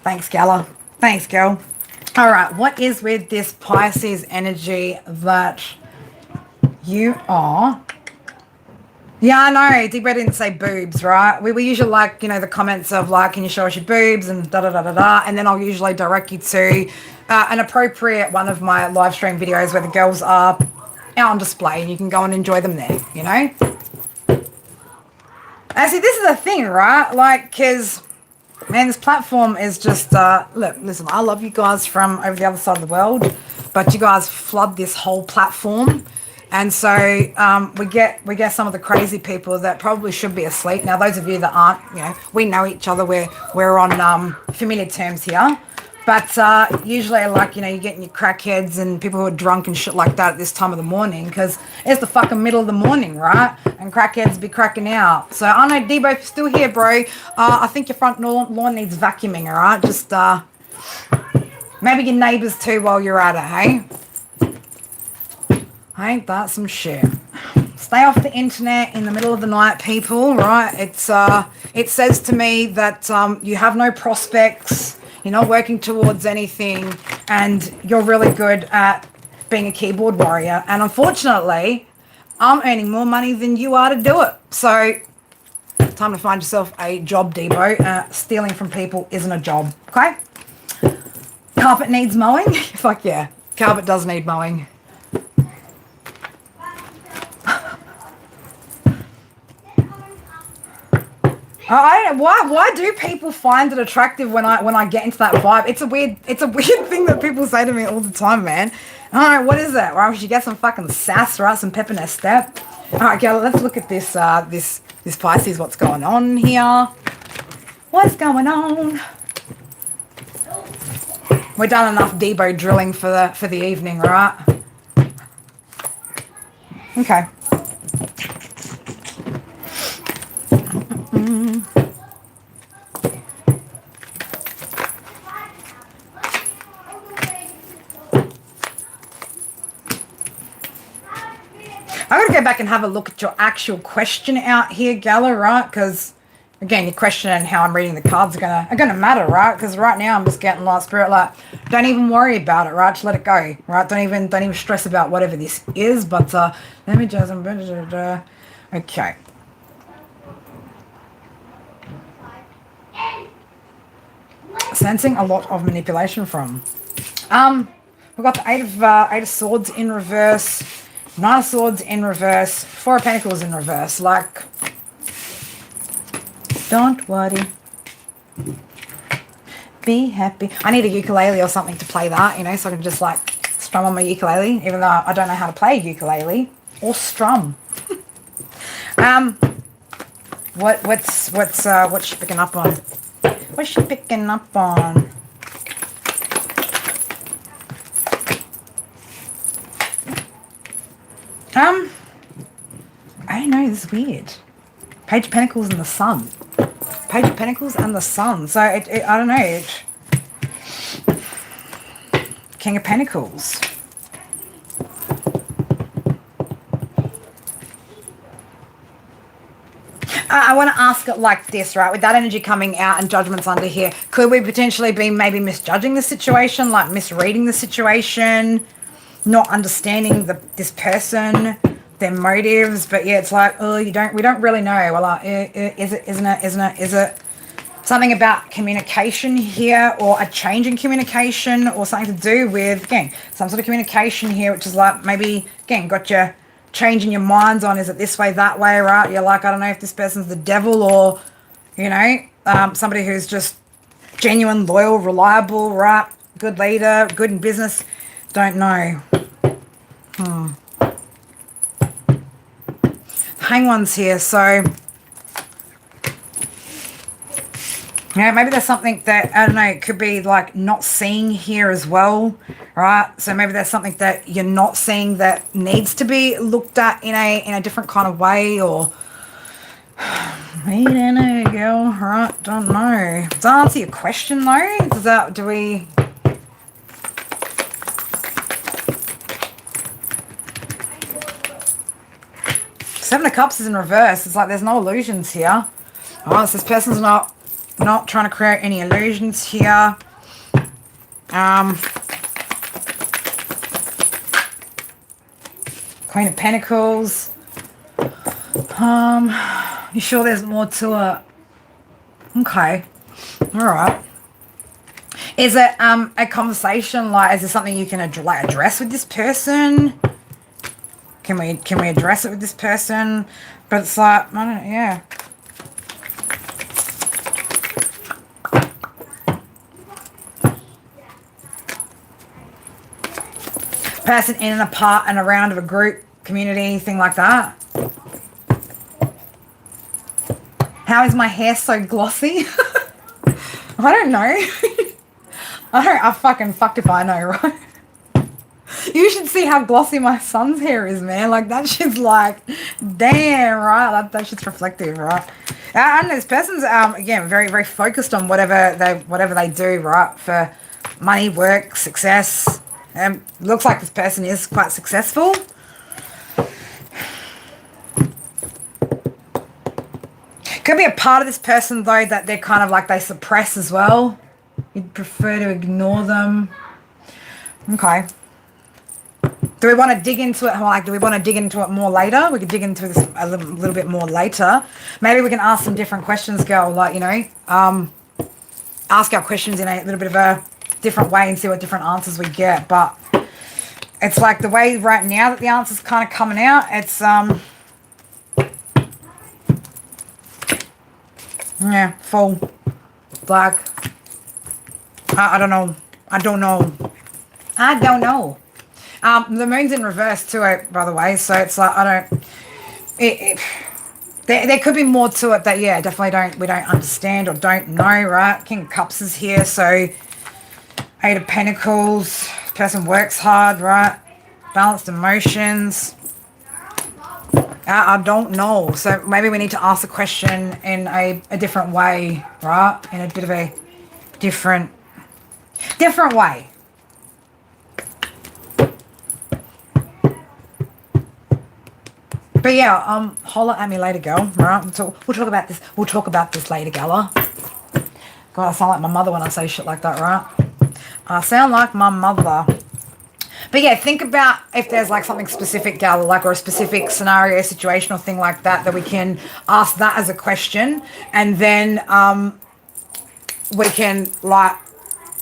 S1: Thanks, Gala. Thanks, girl. All right, what is with this Pisces energy that you are? Yeah, I know. Debo didn't say boobs, right? We usually like, you know, the comments of like, can you show us your boobs and da-da-da-da-da. And then I'll usually direct you to an appropriate one of my live stream videos where the girls are out on display and you can go and enjoy them there, you know? And see, this is the thing, right? Like, because, man, this platform is just, look, listen, I love you guys from over the other side of the world, but you guys flood this whole platform. And so we get some of the crazy people that probably should be asleep. Now, those of you that aren't, you know, we know each other. We're on familiar terms here. But usually, like, you know, you're getting your crackheads and people who are drunk and shit like that at this time of the morning because it's the fucking middle of the morning, right? And crackheads be cracking out. So I know, Debo, if you're still here, bro, I think your front lawn needs vacuuming, all right? Just maybe your neighbours too while you're at it, hey? Ain't that some shit? Stay off the internet in the middle of the night, people, right? It says to me that you have no prospects, you're not working towards anything, and you're really good at being a keyboard warrior. And unfortunately, I'm earning more money than you are to do it. So, time to find yourself a job, Debo. Stealing from people isn't a job, okay? Carpet needs mowing? Fuck yeah. Carpet does need mowing. I don't know why do people find it attractive when I get into that vibe? It's a weird thing that people say to me all the time, man. All right, what is that? Right, we should get some fucking sass, right? Some pep in their step. All right, girl, let's look at this this Pisces. What's going on here? What's going on? We're done enough Debo drilling for the evening, right? Okay. I gotta go back and have a look at your actual question out here, Gala, right? Because again, your question and how I'm reading the cards are gonna matter, right? Because right now I'm just getting like spirit, like don't even worry about it, right? Just let it go, right? Don't even stress about whatever this is. But let me just okay. Sensing a lot of manipulation from. We've got the eight of swords in reverse. Nine of Swords in reverse, Four of Pentacles in reverse. Like, don't worry. Be happy. I need a ukulele or something to play that, you know, so I can just like strum on my ukulele, even though I don't know how to play a ukulele or strum. What's she picking up on? What's she picking up on? I don't know, this is weird. Page of Pentacles and the Sun. Page of Pentacles and the Sun. So, I don't know. King of Pentacles. I want to ask it like this, right? With that energy coming out and judgments under here, could we potentially be maybe misjudging the situation, like misreading the situation? not understanding this person, their motives. But yeah, it's like, oh, we don't really know. Well, is it, is it something about communication here, or a change in communication, or something to do with, again, some sort of communication here, which is like maybe, again, got you changing your minds on, is it this way, that way, right? You're like, I don't know if this person's the devil, or, you know, somebody who's just genuine, loyal, reliable, right? Good leader, good in business. Don't know. Hang ones here, so yeah, maybe there's something that, I don't know, it could be like not seeing here as well, right? So maybe there's something that you're not seeing that needs to be looked at in a different kind of way, or I don't know, girl, right? Don't know. Does that answer your question though? Do we... Seven of Cups is in reverse. It's like there's no illusions here. Oh, so this person's not trying to create any illusions here. Queen of Pentacles. You sure there's more to it? Okay. Alright. Is it a conversation, like, is there something you can address with this person? Can we address it with this person? But it's like, I don't know, yeah. Person in and apart and around of a group, community, thing like that. How is my hair so glossy? I don't know. I fucking fucked if I know, right? You should see how glossy my son's hair is, man. Like, that shit's like, damn, right? That shit's reflective, right? And this person's, again, very, very focused on whatever they do, right? For money, work, success. Looks like this person is quite successful. Could be a part of this person, though, that they're kind of like, they suppress as well. You'd prefer to ignore them. Okay. Do we want to dig into it? Like, do we want to dig into it more later? We could dig into this a little bit more later. Maybe we can ask some different questions, girl. Like, you know, ask our questions in a little bit of a different way and see what different answers we get. But it's like the way right now that the answer's kind of coming out, it's, yeah, full. Black. I don't know. I don't know. The moon's in reverse too, by the way, so it's like, I don't... There could be more to it that, yeah, definitely we don't understand or don't know, right? King of Cups is here, so... Eight of Pentacles. Person works hard, right? Balanced emotions. I don't know. So maybe we need to ask the question in a different way, right? In a bit of a different way. But yeah, holler at me later, girl. Right? We'll talk about this. We'll talk about this later, gala. God, I sound like my mother when I say shit like that, right? I sound like my mother. But yeah, think about if there's like something specific, gala, like, or a specific scenario, situation, or thing like that, that we can ask that as a question, and then we can like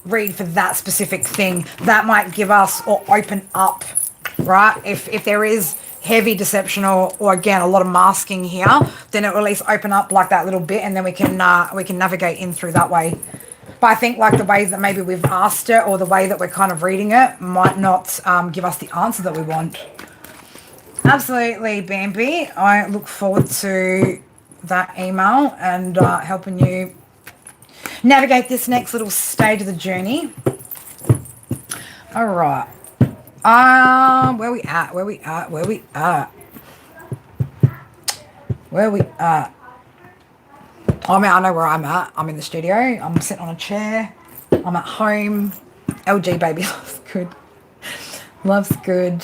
S1: read for that specific thing. That might give us or open up, right? If there is heavy deception or again a lot of masking here, then it will at least open up like that little bit, and then we can navigate in through that way. But I think like the ways that maybe we've asked it, or the way that we're kind of reading it, might not give us the answer that we want. Absolutely, Bambi. I look forward to that email and helping you navigate this next little stage of the journey. All right. Where we at? I mean, I know where I'm at. I'm in the studio. I'm sitting on a chair. I'm at home. LG, baby. Love's good. Love's good.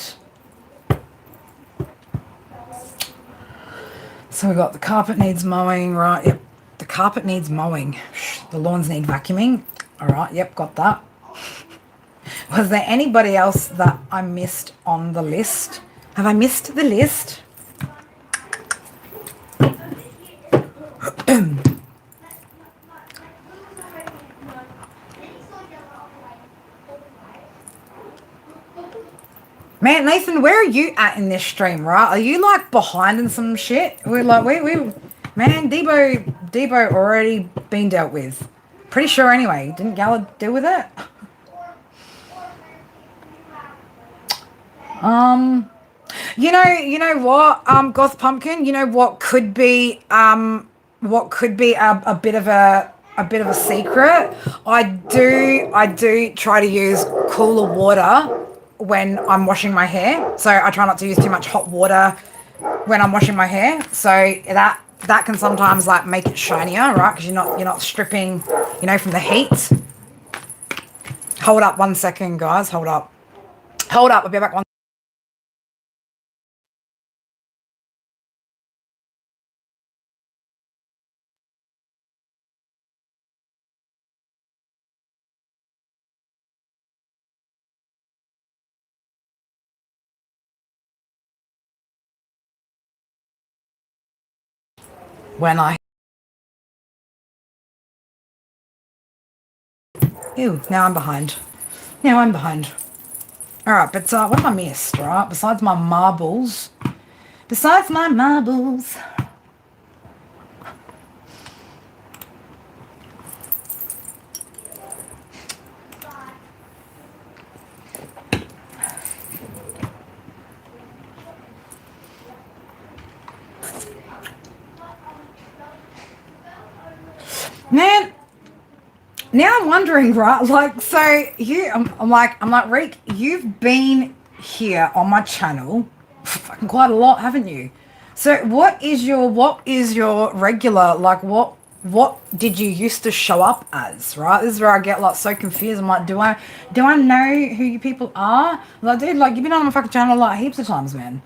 S1: So we got the carpet needs mowing, right? Yep. The carpet needs mowing. The lawns need vacuuming. All right. Yep. Got that. Was there anybody else that I missed on the list? Have I missed the list? Man, Nathan, where are you at in this stream, right? Are you like behind in some shit? We're like, man, Debo already been dealt with. Pretty sure anyway. Didn't Gala deal with it? You know what, Goth Pumpkin, you know what could be a bit of a secret? I do try to use cooler water when I'm washing my hair. So I try not to use too much hot water when I'm washing my hair. So that can sometimes like make it shinier, right? Because you're not stripping, from the heat. Hold up 1 second, guys. Hold up. I'll be back one. When I... Ew, now I'm behind. All right, but what have I missed, right? Besides my marbles. Man, now I'm wondering, right? Like, so I'm like, Reek, you've been here on my channel fucking quite a lot, haven't you? So what is your regular, like, what did you used to show up as, right? This is where I get like so confused. I'm like, do I know who you people are? Like, dude, like, you've been on my fucking channel like heaps of times, man.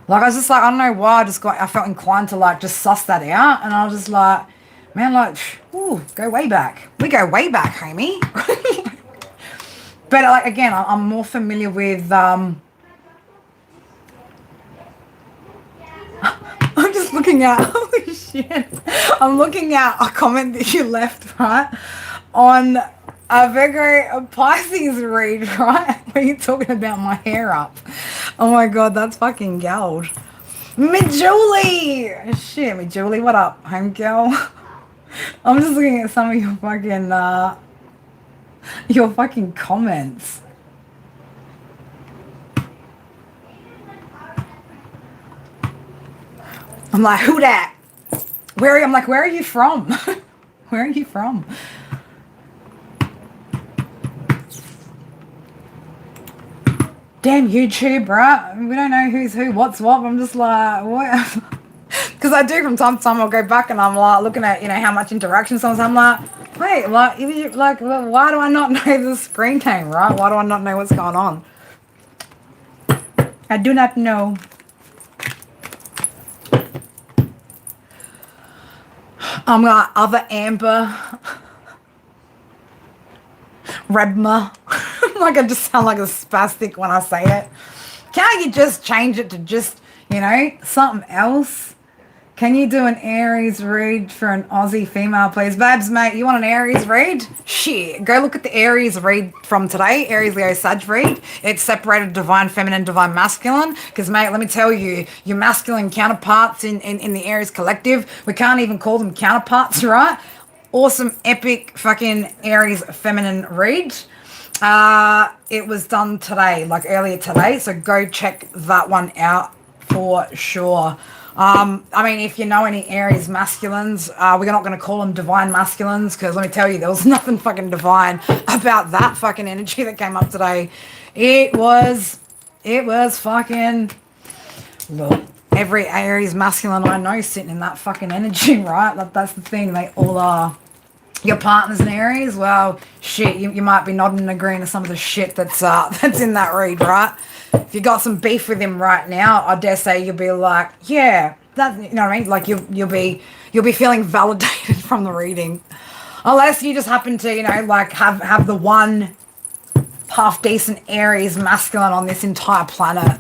S1: Like, I was just like, I don't know why, I felt inclined to like just suss that out, and I was just like, man, like, ooh, go way back. We go way back, homie. But like, again, I'm more familiar with I'm just looking at, holy shit. I'm looking at a comment that you left, right, on a Virgo Pisces read, right, where you're talking about my hair up. Oh my god, that's fucking gold. Julie! Shit, Julie, what up, home girl? I'm just looking at some of your fucking comments. I'm like, who that? Where are you from? Where are you from? Damn YouTube, right? We don't know who's who, what's what. I'm just like, what? Because I do from time to time. I'll go back and I'm like looking at how much interaction someone's. I'm like, wait, like why do I not know the screen name, right? Why do I not know what's going on? I do not know. I'm like other Amber, Redma. Like, I just sound like a spastic when I say it. Can't you just change it to just something else? Can you do an Aries read for an Aussie female, please? Babs, mate, you want an Aries read? Shit, go look at the Aries read from today, Aries, Leo, Sag read. It's separated divine feminine, divine masculine. Because, mate, let me tell you, your masculine counterparts in the Aries collective, we can't even call them counterparts, right? Awesome, epic fucking Aries feminine read. It was done today, like earlier today. So go check that one out for sure. I mean, if you know any Aries masculines, we're not going to call them divine masculines, because let me tell you, there was nothing fucking divine about that fucking energy that came up today. It was fucking, look, every Aries masculine I know sitting in that fucking energy, right? Like, that's the thing, they all are. Your partner's an Aries, well, shit, you might be nodding and agreeing to some of the shit that's in that read, right? If you got some beef with him right now, I dare say you'll be like, yeah, that, you know what I mean? Like, you'll be feeling validated from the reading, unless you just happen to, like have the one half decent Aries masculine on this entire planet.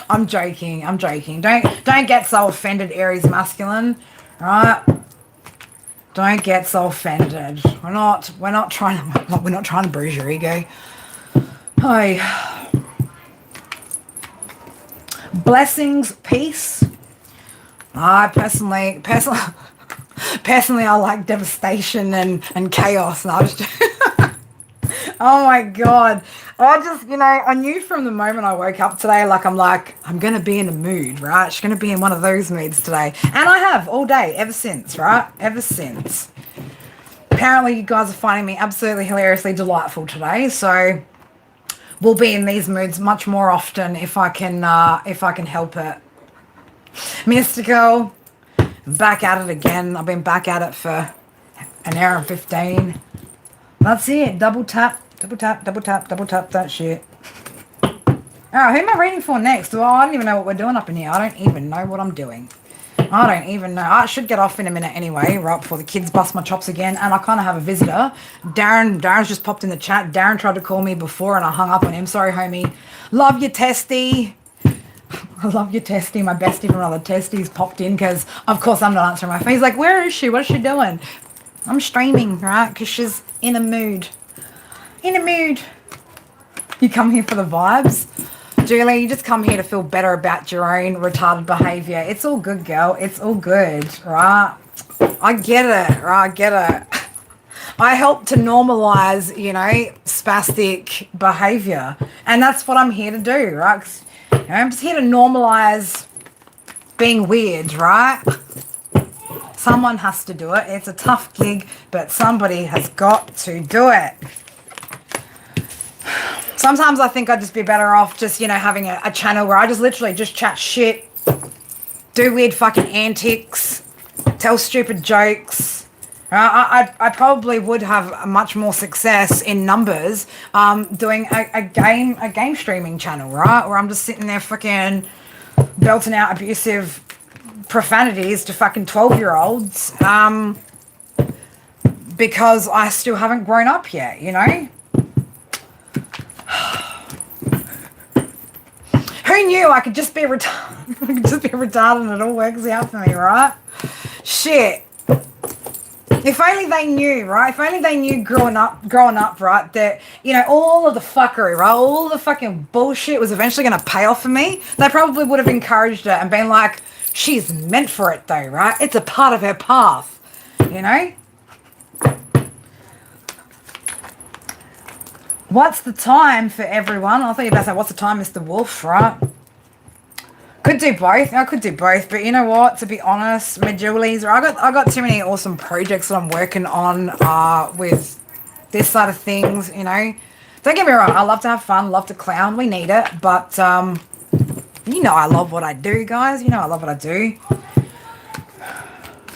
S1: I'm joking. Don't get so offended, Aries masculine. Right? Don't get so offended. We're not trying to bruise your ego. Hi. Blessings, peace. I personally, I like devastation and chaos. And I was just, oh my God. I just, I knew from the moment I woke up today, I'm going to be in a mood, right? She's going to be in one of those moods today. And I have all day, ever since, right? Ever since. Apparently you guys are finding me absolutely hilariously delightful today. So we'll be in these moods much more often if I can help it. Mystical, back at it again. I've been back at it for an hour and 15. That's it. Double tap that shit. Oh, who am I reading for next? Well, I don't even know what we're doing up in here. I don't even know what I'm doing. I don't even know. I should get off in a minute anyway, right before the kids bust my chops again. And I kind of have a visitor. Darren's just popped in the chat. Darren tried to call me before and I hung up on him. Sorry, homie. Love you, Testy. I love you, Testy. My bestie from another Testy's popped in because, of course, I'm not answering my phone. He's like, where is she? What is she doing? I'm streaming, right? Because she's in a mood. In a mood. You come here for the vibes? Julie, you just come here to feel better about your own retarded behaviour. It's all good, girl. It's all good, right? I get it, right? I get it. I help to normalise, spastic behaviour. And that's what I'm here to do, right? 'Cause, I'm just here to normalise being weird, right? Someone has to do it. It's a tough gig, but somebody has got to do it. Sometimes I think I'd just be better off just, having a channel where I just literally just chat shit, do weird fucking antics, tell stupid jokes. I probably would have much more success in numbers doing a game streaming channel, right? Where I'm just sitting there fucking belting out abusive profanities to fucking 12-year-olds because I still haven't grown up yet, Who knew I could just be retarded and it all works out for me, right? Shit. If only they knew, right? If only they knew growing up, right, that, all of the fuckery, right, all the fucking bullshit was eventually going to pay off for me, they probably would have encouraged it and been like, she's meant for it though, right? It's a part of her path, What's the time for everyone? I thought you were about to say, what's the time, Mr. Wolf, right? Could do both. I could do both. But you know what? To be honest, my Julies, I got too many awesome projects that I'm working on with this side of things, Don't get me wrong. I love to have fun, love to clown. We need it. But, I love what I do, guys. I love what I do.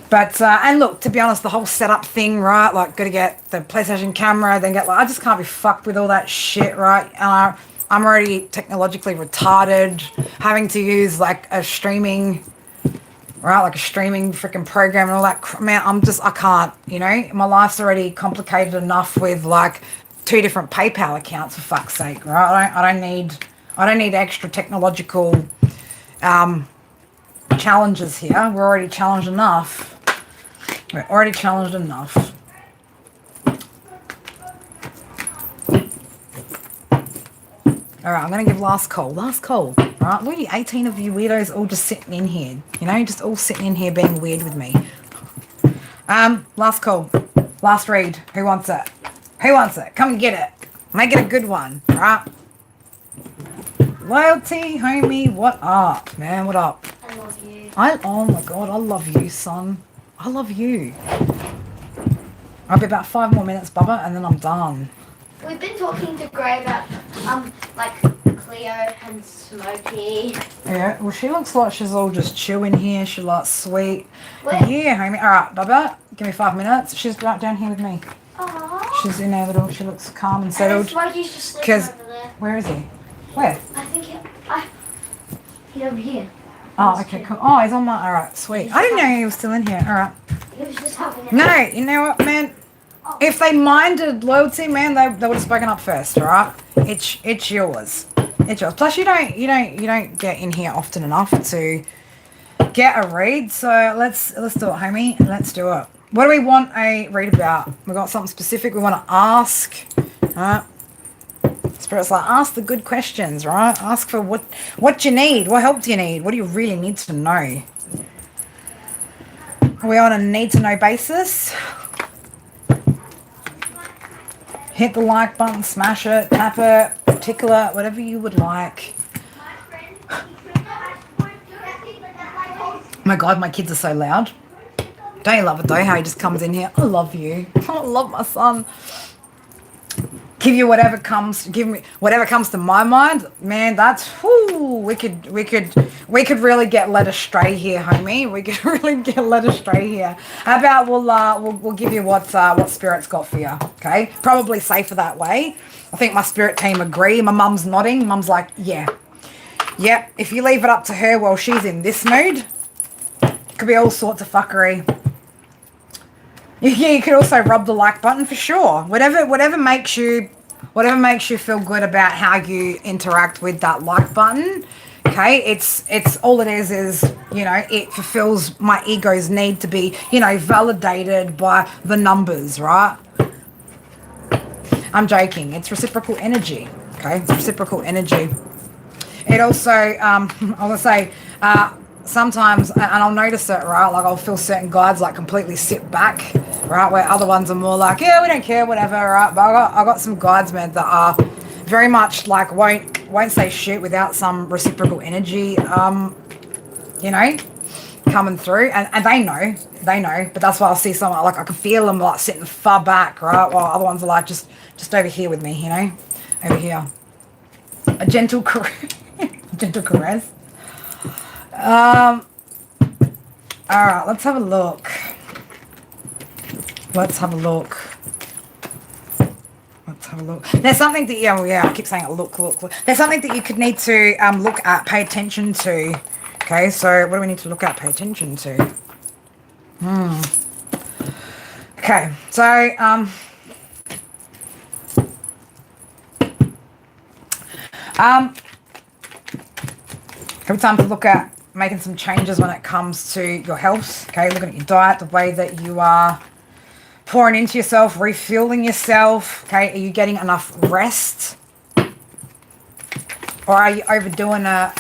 S1: But, and look, to be honest, the whole setup thing, right? Got to get the PlayStation camera, then I just can't be fucked with all that shit, right? I'm already technologically retarded, having to use, a streaming, right? A streaming freaking program and all that. Man, I can't, My life's already complicated enough with, 2 different PayPal accounts, for fuck's sake, right? I don't need extra technological challenges here. We're already challenged enough. All right, I'm going to give last call. All right, look at 18 of you weirdos all just sitting in here, just all sitting in here being weird with me. Last call. Last read. Who wants it? Come and get it. Make it a good one, all right? Loyalty, homie, what up, man? What up?
S2: I love you.
S1: Oh my God, I love you, son. I love you. I'll be about 5 more minutes, Bubba, and then I'm done.
S2: We've been talking to Gray about, Cleo and Smokey.
S1: Yeah, well, she looks like she's all just chewing here. She looks sweet.
S2: Where?
S1: Yeah, homie. All right, Bubba, give me 5 minutes. She's right down here with me.
S2: Aww.
S1: She's in there little. She looks calm and settled.
S2: Smokey's just sleeping over there.
S1: Where is he? Where?
S2: I think he's over here.
S1: Oh, okay, cool. Oh, he's on my... All right, sweet. I didn't know he was still in here. All right.
S2: He was just having a...
S1: No, you know what, man? If they minded loyalty, man, they would have spoken up first, all right? It's yours. It's yours. Plus, you don't get in here often enough to get a read. So let's do it, homie. Let's do it. What do we want a read about? We got something specific we want to ask, right? Spirit's like, ask the good questions, right? Ask for what you need. What help do you need? What do you really need to know? Are we on a need-to-know basis? Hit the like button, smash it, tap it, tickle it, whatever you would like. Oh my God, my kids are so loud. Don't you love it though, how he just comes in here? I love you. I love my son. Give you whatever comes. Give me whatever comes to my mind, man. That's we could really get led astray here, homie. We could really get led astray here. How about we'll give you what Spirit's got for you. Okay, probably safer that way. I think my spirit team agree. My mum's nodding. Mum's like, yeah, yep. If you leave it up to her while she's in this mood, it could be all sorts of fuckery. Yeah, you could also rub the like button for sure. Whatever makes you feel good about how you interact with that like button. Okay, it's all it is, it fulfills my ego's need to be, validated by the numbers, right? I'm joking. It's reciprocal energy. Okay, it's reciprocal energy. It also, I want to say, sometimes, and I'll notice it, right? Like I'll feel certain guides like completely sit back, right? Where other ones are more like, yeah, we don't care, whatever, right? But I got some guides, man, that are very much like won't say shit without some reciprocal energy, coming through, and they know. But that's why I'll see someone like I can feel them like sitting far back, right? While other ones are like just over here with me, over here. A gentle caress. All right, let's have a look. There's something that, I keep saying it, look. There's something that you could need to look at, pay attention to. Okay, so what do we need to look at, pay attention to? Okay, so, every time to look at making some changes when it comes to your health. Okay, looking at your diet, the way that you are pouring into yourself, refueling yourself. Okay, are you getting enough rest? Or are you overdoing it?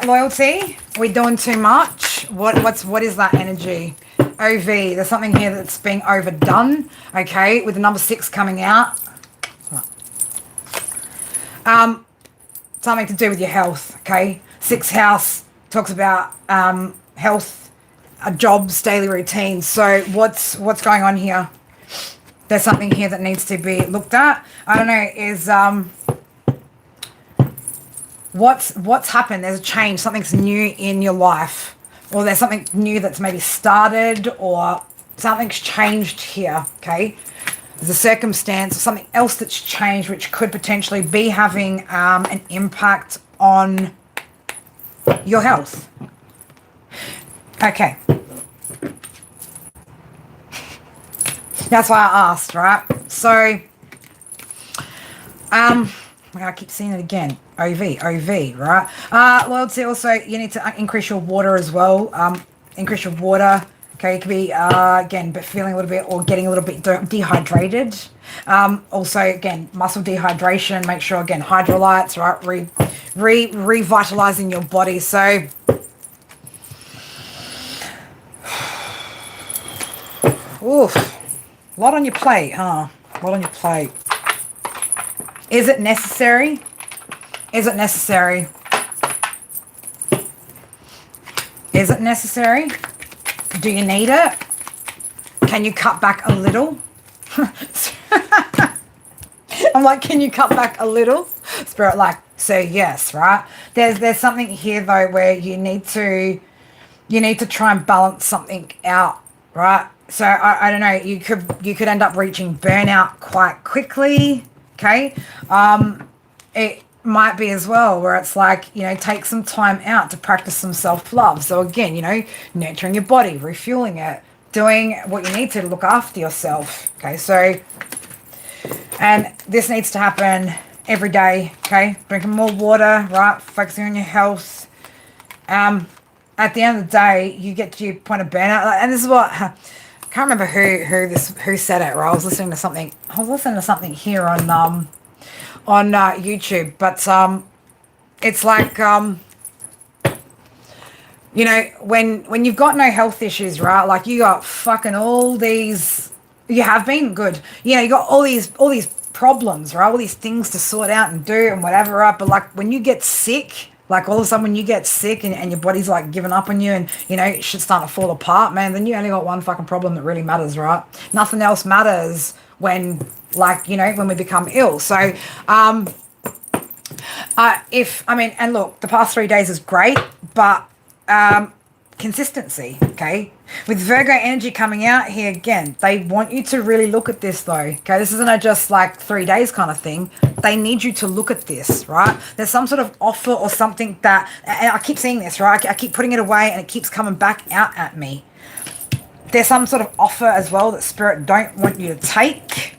S1: Loyalty? Are we doing too much? What is that energy? OV, there's something here that's being overdone. Okay, with the number 6 coming out. Something to do with your health, okay? 6th house talks about health, jobs, daily routines. So what's going on here? There's something here that needs to be looked at. I don't know, is what's happened? There's a change, something's new in your life, or there's something new that's maybe started, or something's changed here, okay? There's a circumstance or something else that's changed which could potentially be having an impact on your health. Okay. That's why I asked, right? So, I keep seeing it again. OV, right? Loyalty also, you need to increase your water as well. Increase your water. Okay, it could be, again, but feeling a little bit or getting a little bit dehydrated. Also, again, muscle dehydration. Make sure, again, hydrolytes, right? Revitalizing your body. So, oof, a lot on your plate, huh? A lot on your plate. Is it necessary? Is it necessary? Is it necessary? Do you need it? Can you cut back a little? I'm like, can you cut back a little? Spirit like, so yes, right? There's something here though where you need to try and balance something out, right? So I don't know, you could end up reaching burnout quite quickly, okay? It might be as well where it's like, take some time out to practice some self-love. So again, nurturing your body, refueling it, doing what you need to look after yourself. Okay, so, and this needs to happen every day. Okay, drinking more water, right? Focusing on your health. At the end of the day, you get to your point of burnout, and this is what I can't remember who said it. Right, I was listening to something. Here on YouTube, but it's like you know, when you've got no health issues, right? Like you got fucking all these. You have been good. You know, you got all these problems, right? All these things to sort out and do and whatever, right? But like when you get sick, like all of a sudden when you get sick and your body's like giving up on you and, you know, shit's starting to fall apart, man, then you only got one fucking problem that really matters, right? Nothing else matters when, like, you know, when we become ill. So, and look, the past 3 days is great, but consistency, okay? With Virgo energy coming out here again, they want you to really look at this though, okay? This isn't a just like 3 days kind of thing. They need you to look at this, right? There's some sort of offer or something that, and I keep seeing this, right? I keep putting it away and it keeps coming back out at me. There's some sort of offer as well that Spirit don't want you to take.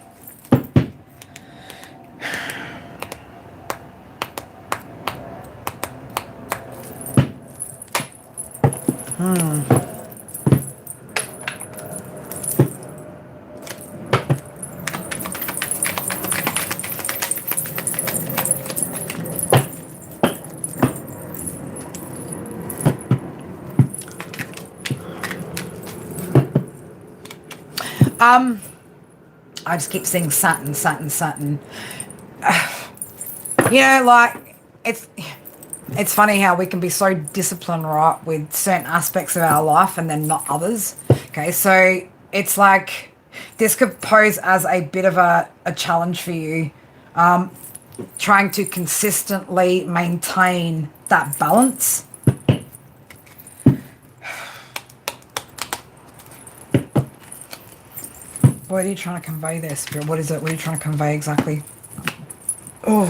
S1: I just keep seeing Saturn. You know, like, it's funny how we can be so disciplined, right, with certain aspects of our life and then not others. Okay, so it's like this could pose as a bit of a challenge for you, trying to consistently maintain that balance. What are you trying to convey there, Spirit? What is it? What are you trying to convey exactly? Oh.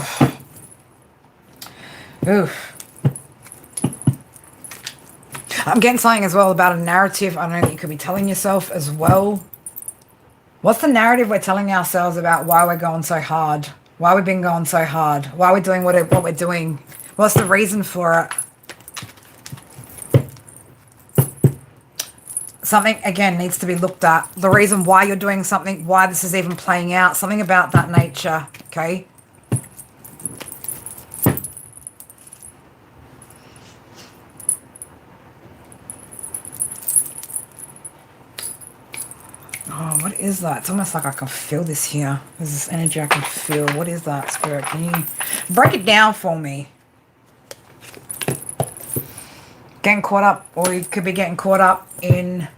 S1: Oof. I'm getting something as well about a narrative. I don't know that you could be telling yourself as well. What's the narrative we're telling ourselves about why we're going so hard? Why we've been going so hard? Why we're doing what we're doing? What's the reason for it? Something, again, needs to be looked at. The reason why you're doing something, why this is even playing out, something about that nature, okay? Oh, what is that? It's almost like I can feel this here. There's this energy I can feel. What is that, Spirit? Can you break it down for me? Getting caught up, or you could be getting caught up in...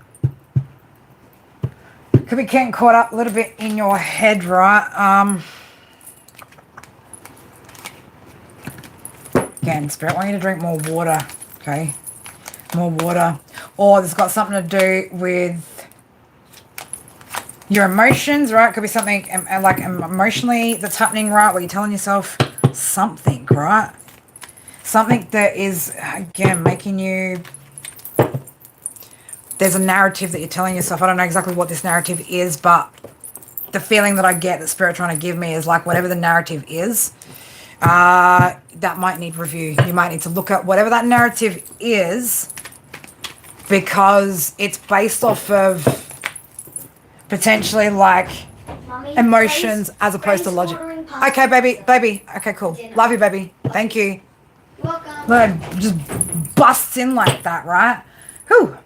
S1: Could be getting caught up a little bit in your head, right? Again, Spirit, I want you to drink more water, okay? More water. Or this has got something to do with your emotions, right? Could be something like emotionally that's happening, right? Where you're telling yourself something, right? Something that is, again, making you... There's a narrative that you're telling yourself. I don't know exactly what this narrative is, but the feeling that I get that Spirit trying to give me is like whatever the narrative is, that might need review. You might need to look at whatever that narrative is, because it's based off of potentially like
S2: Mummy,
S1: emotions as opposed to logic. Okay, baby. Okay, cool.
S2: Dinner.
S1: Love you, baby. Thank you.
S2: Welcome.
S1: Look, just busts in like that, right? Whew.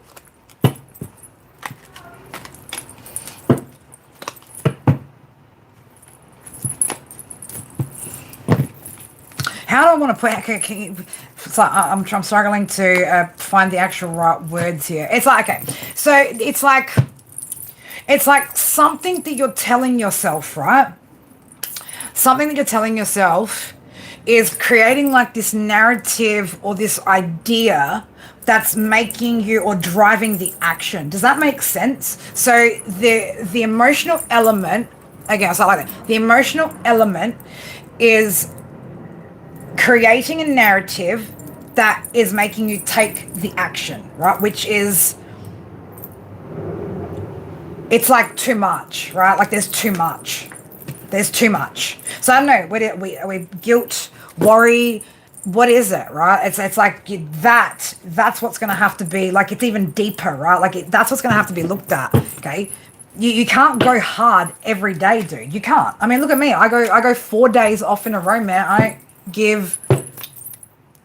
S1: How do I want to put? It's like I'm struggling to find the actual right words here. It's like, okay, so it's like something that you're telling yourself, right? Something that you're telling yourself is creating like this narrative or this idea that's making you or driving the action. Does that make sense? So the emotional element, again, so I like that. The emotional element is creating a narrative that is making you take the action, right? Which is it's like too much, right? Like there's too much. There's too much. So I don't know. We guilt, worry. What is it, right? It's like that's what's going to have to be, like, it's even deeper, right? Like that's what's going to have to be looked at. Okay, you can't go hard every day, dude. You can't. I mean, look at me. I go 4 days off in a row, man. I give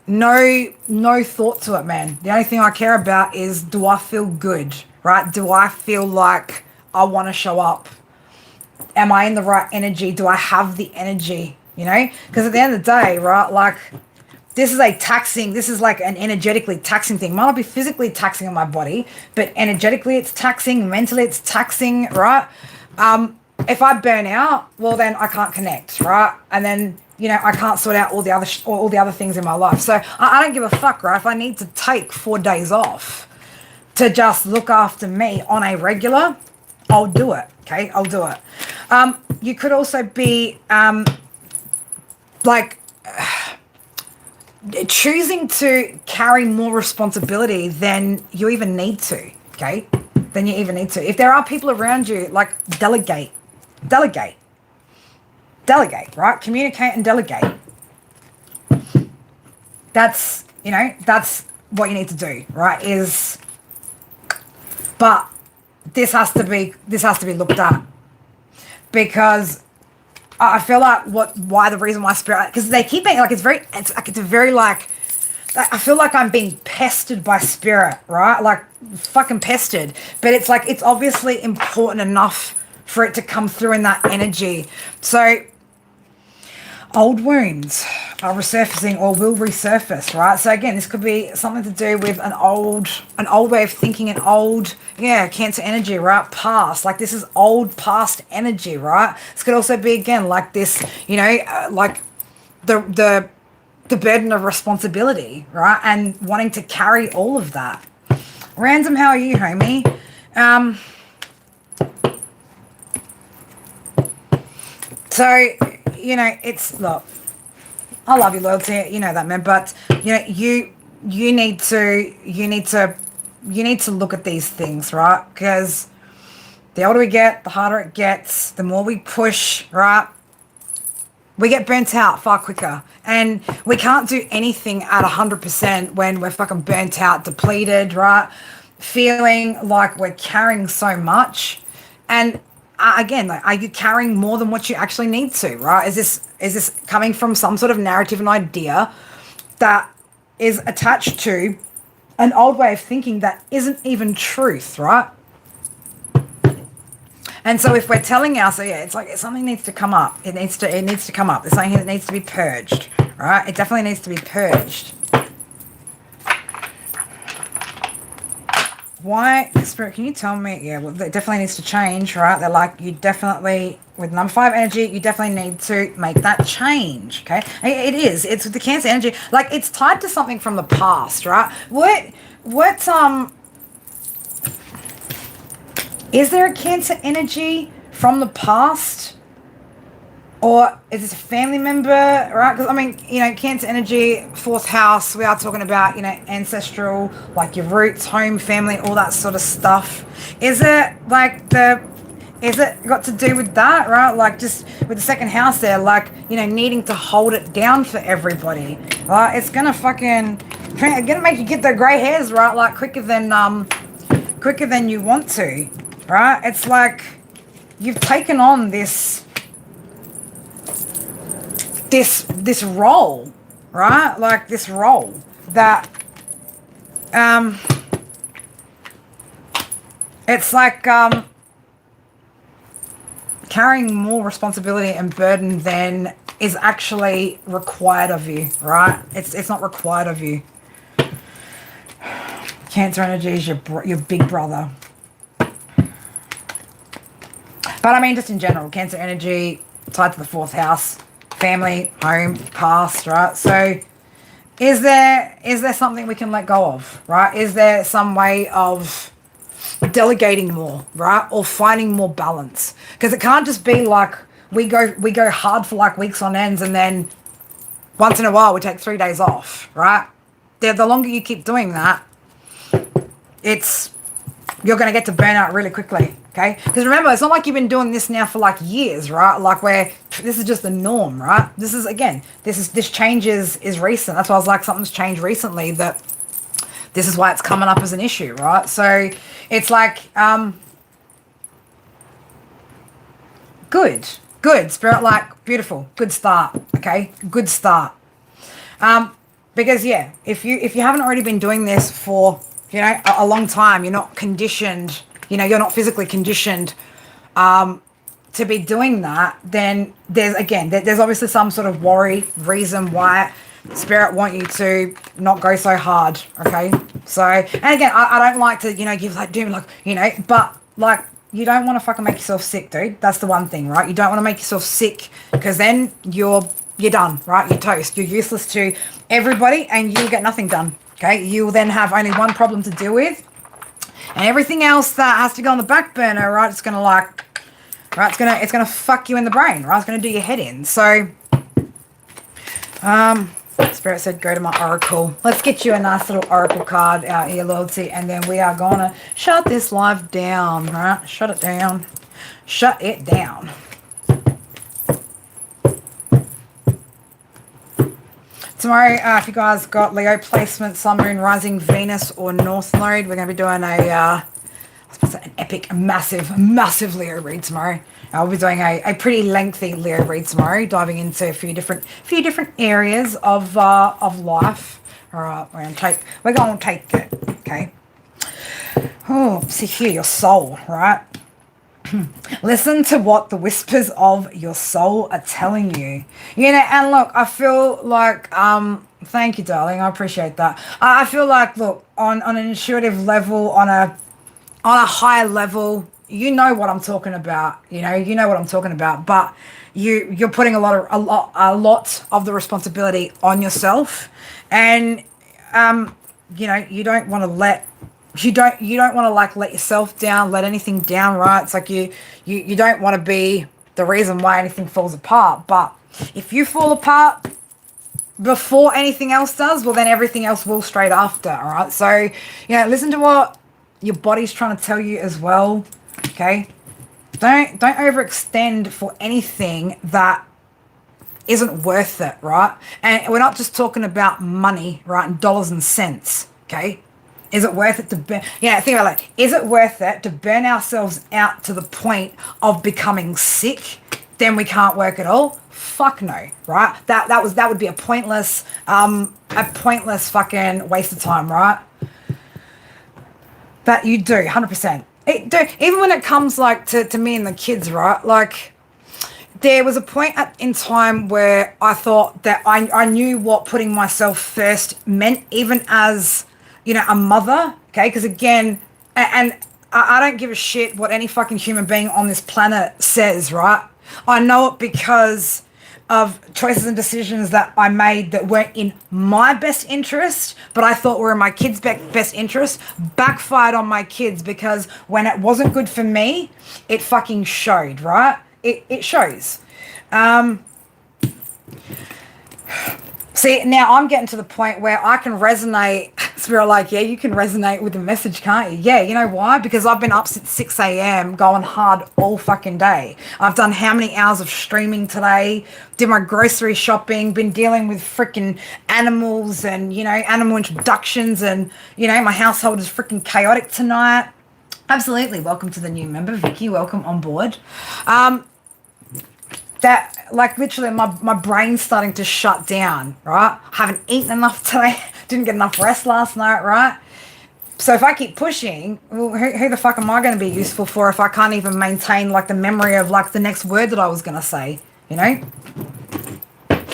S1: no thought to it, man. The only thing I care about is, do I feel good, right? Do I feel like I want to show up? Am I in the right energy? Do I have the energy? You know, because at the end of the day, right, like, this is like an energetically taxing thing. It might not be physically taxing on my body, but energetically it's taxing, mentally it's taxing, right? If I burn out, well, then I can't connect, right? And then, you know, I can't sort out all the other things in my life. So I don't give a fuck, right? If I need to take 4 days off to just look after me on a regular, I'll do it. Okay, I'll do it. You could also be like choosing to carry more responsibility than you even need to. Okay, than you even need to. If there are people around you, like, delegate, right? Communicate and delegate. That's, you know, that's what you need to do, right? But this has to be looked at, because I feel like the reason why spirit, because they keep being like, it's a very like, I feel like I'm being pestered by spirit, right? Like, fucking pestered. But it's like, it's obviously important enough for it to come through in that energy. So old wounds are resurfacing or will resurface, right? So again, this could be something to do with an old way of thinking, an old, Cancer energy, right? Past, like, this is old past energy, right? This could also be, again, like this, you know, like the burden of responsibility, right? And wanting to carry all of that. Random, how are you, homie? So, you know, it's, look, I love you, loyalty, you know that, man, but, you know, you need to look at these things, right? Because the older we get, the harder it gets, the more we push, right? We get burnt out far quicker, and we can't do anything at 100% when we're fucking burnt out, depleted, right? Feeling like we're carrying so much. And again, like, are you carrying more than what you actually need to, right? Is this coming from some sort of narrative and idea that is attached to an old way of thinking that isn't even truth, right? And so if we're telling ourselves, it's like something needs to come up. It needs to come up. There's something that needs to be purged, right? It definitely needs to be purged. Why, Spirit, can you tell me? Yeah, well, it definitely needs to change, right? They're like, you definitely, with number 5 energy, you definitely need to make that change, okay? It is. It's with the Cancer energy. Like, it's tied to something from the past, right? Is there a Cancer energy from the past? Or is this a family member, right? Because, I mean, you know, Cancer energy, 4th house, we are talking about, you know, ancestral, like your roots, home, family, all that sort of stuff. Is it got to do with that, right? Like, just with the 2nd house there, like, you know, needing to hold it down for everybody, right? It's gonna make you get the grey hairs, right? Like, quicker than you want to, right? It's like you've taken on this role, right? Like, this role that it's like carrying more responsibility and burden than is actually required of you, right? It's not required of you. Cancer energy is your big brother. But I mean, just in general, Cancer energy tied to the 4th house, family, home, past, right? So is there something we can let go of, right? Is there some way of delegating more, right? Or finding more balance? Because it can't just be like we go hard for like weeks on ends, and then once in a while we take 3 days off, right? The longer you keep doing that, you're going to get to burnout really quickly. Okay, because remember, it's not like you've been doing this now for like years, right? Like where this is just the norm, right? This change is recent. That's why I was like, something's changed recently, that this is why it's coming up as an issue, right? So it's like, good spirit, like beautiful, good start. Okay, good start. Because yeah, if you haven't already been doing this for a long time, you're not conditioned. You're not physically conditioned to be doing that. Then there's obviously some sort of reason why spirit want you to not go so hard. Okay, so and again, I don't like to give like doom like but like you don't want to fucking make yourself sick, dude. That's the one thing, right? You don't want to make yourself sick, because then you're done, right? You're toast. You're useless to everybody, and you'll get nothing done. Okay, you'll then have only one problem to deal with, and everything else that has to go on the back burner, right? It's gonna fuck you in the brain, right? It's gonna do your head in. So, Spirit said, go to my oracle. Let's get you a nice little oracle card out here, loyalty, and then we are gonna shut this live down, right? Shut it down. Shut it down. Tomorrow, if you guys got Leo placement, Sun, Moon, Rising, Venus, or North Node, we're going to be doing an epic, massive Leo read tomorrow. I'll be doing a pretty lengthy Leo read tomorrow, diving into a few different areas of life. All right, we're going to take it, okay? Oh, see here, your soul, right? Listen to what the whispers of your soul are telling you. And look, I feel like, thank you, darling. I appreciate that. I feel like, look, on an intuitive level, on a higher level, you know what I'm talking about. You know what I'm talking about. But you're putting a lot of the responsibility on yourself, and you don't want to let. You don't want to like let yourself down, let anything down, right? It's like you don't want to be the reason why anything falls apart. But if you fall apart before anything else does, well, then everything else will straight after, all right? So, listen to what your body's trying to tell you as well, okay? Don't overextend for anything that isn't worth it, right? And we're not just talking about money, right, and dollars and cents, okay? Is it worth it to burn? Think about it. Is it worth it to burn ourselves out to the point of becoming sick? Then we can't work at all? Fuck no, right? That would be a pointless fucking waste of time, right? But you do, 100%. Even when it comes like to me and the kids, right? Like, there was a point in time where I thought that I knew what putting myself first meant, even as a mother, okay? Because again, and I don't give a shit what any fucking human being on this planet says, right? I know it because of choices and decisions that I made that weren't in my best interest, but I thought were in my kids' best interest, backfired on my kids, because when it wasn't good for me, it fucking showed, right? It shows. See, now I'm getting to the point where I can resonate. Spirit, like, yeah, you can resonate with the message, can't you? Yeah, you know why? Because I've been up since 6 a.m. going hard all fucking day. I've done how many hours of streaming today, did my grocery shopping, been dealing with freaking animals and, animal introductions, and, my household is freaking chaotic tonight. Absolutely. Welcome to the new member, Vicky. Welcome on board. That, like, literally my brain's starting to shut down, right? I haven't eaten enough today. Didn't get enough rest last night, right? So if I keep pushing, well, who the fuck am I going to be useful for if I can't even maintain, like, the memory of, like, the next word that I was going to say, And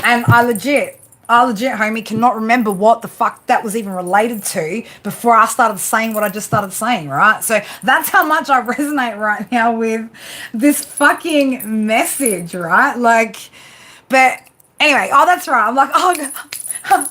S1: I legit, homie, cannot remember what the fuck that was even related to before I started saying what I just started saying, right? So that's how much I resonate right now with this fucking message, right? Like, but anyway, that's right. I'm like,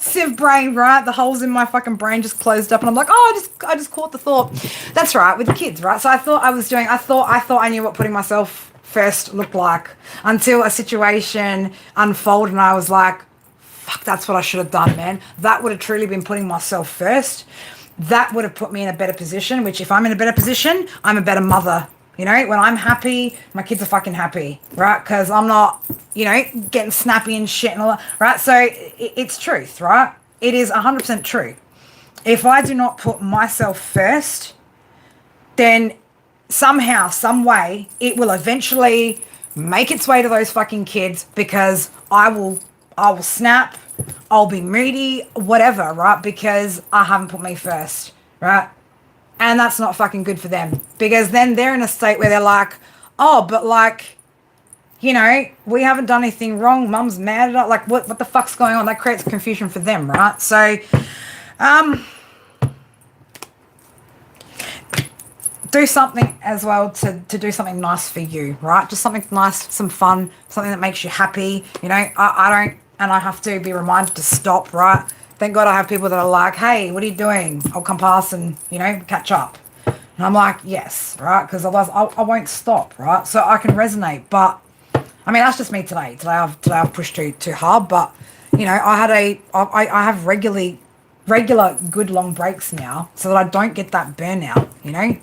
S1: sieve brain, right? The holes in my fucking brain just closed up, and I'm like, I just caught the thought. That's right, with the kids, right? So I thought I knew what putting myself first looked like, until a situation unfolded, and I was like, fuck, that's what I should have done, man. That would have truly been putting myself first. That would have put me in a better position, which if I'm in a better position, I'm a better mother. You know, when I'm happy, my kids are fucking happy, right? Because I'm not, you know, getting snappy and shit and all that, right? So it's truth, right? It is 100% true. If I do not put myself first, then somehow, some way, it will eventually make its way to those fucking kids, because I will snap, I'll be moody, whatever, right? Because I haven't put me first, right? And that's not fucking good for them, because then they're in a state where they're like, oh, but like, you know, we haven't done anything wrong. Mum's mad at us. Like, what the fuck's going on? That creates confusion for them, right? So, do something as well to do something nice for you, right? Just something nice, some fun, something that makes you happy. You know, I don't, and I have to be reminded to stop, right? Thank God I have people that are like, hey, what are you doing? I'll come past and, you know, catch up. And I'm like, yes, right? Because otherwise I won't stop, right? So I can resonate. But, I mean, that's just me today. Today I've pushed too hard. But, you know, I have regular good long breaks now, so that I don't get that burnout, you know?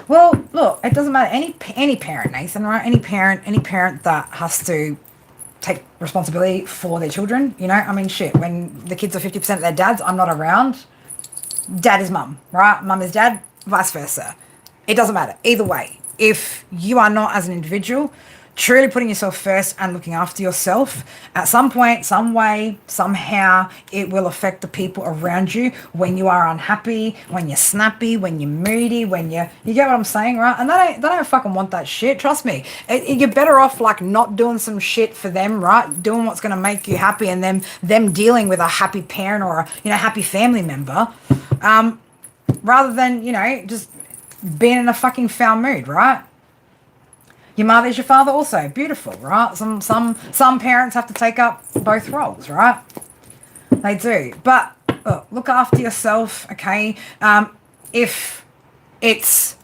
S1: Well, look, it doesn't matter. Any parent, Nathan, right? Any parent that has to take responsibility for their children, you know? I mean, shit, when the kids are 50% of their dads, I'm not around. Dad is mum, right? Mum is dad, vice versa. It doesn't matter. Either way, if you are not, as an individual, truly putting yourself first and looking after yourself, at some point, some way, somehow, it will affect the people around you when you are unhappy, when you're snappy, when you're moody, when you get what I'm saying, right? And they don't fucking want that shit. Trust me. You're better off like not doing some shit for them, right? Doing what's going to make you happy, and them dealing with a happy parent or a, you know, happy family member, rather than, you know, just being in a fucking foul mood, right? Your mother is your father also. Beautiful, right? Some parents have to take up both roles, right? They do. But look after yourself, okay? If it's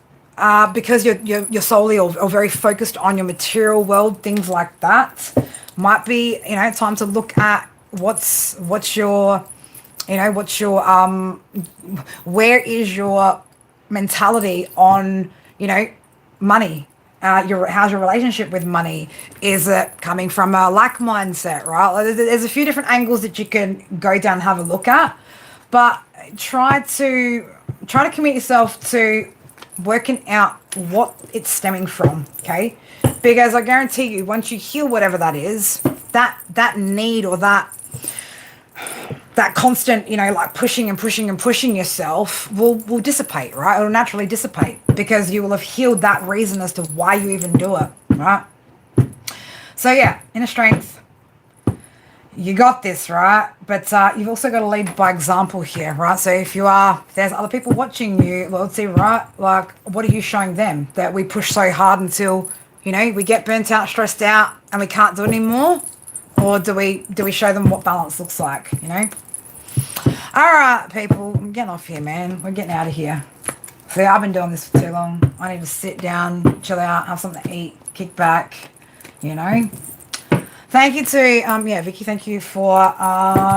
S1: because you're solely or very focused on your material world, things like that, might be, you know, time to look at what's your where is your mentality on, you know, money. How's your relationship with money? Is it coming from a lack mindset, right? There's a few different angles that you can go down and have a look at, but try to commit yourself to working out what it's stemming from, okay? Because I guarantee you, once you heal whatever that is, that need or that constant, you know, like pushing yourself will dissipate, right? It'll naturally dissipate, because you will have healed that reason as to why you even do it, right? So yeah, inner strength, you got this, right? But you've also got to lead by example here, right? So if there's other people watching you, well, let's see, right? Like, what are you showing them? That we push so hard until, you know, we get burnt out, stressed out, and we can't do it anymore? Or do we show them what balance looks like, you know? All right, people, I'm getting off here, man. We're getting out of here. See, I've been doing this for too long. I need to sit down, chill out, have something to eat, kick back, you know. Thank you to, Vicky, thank you for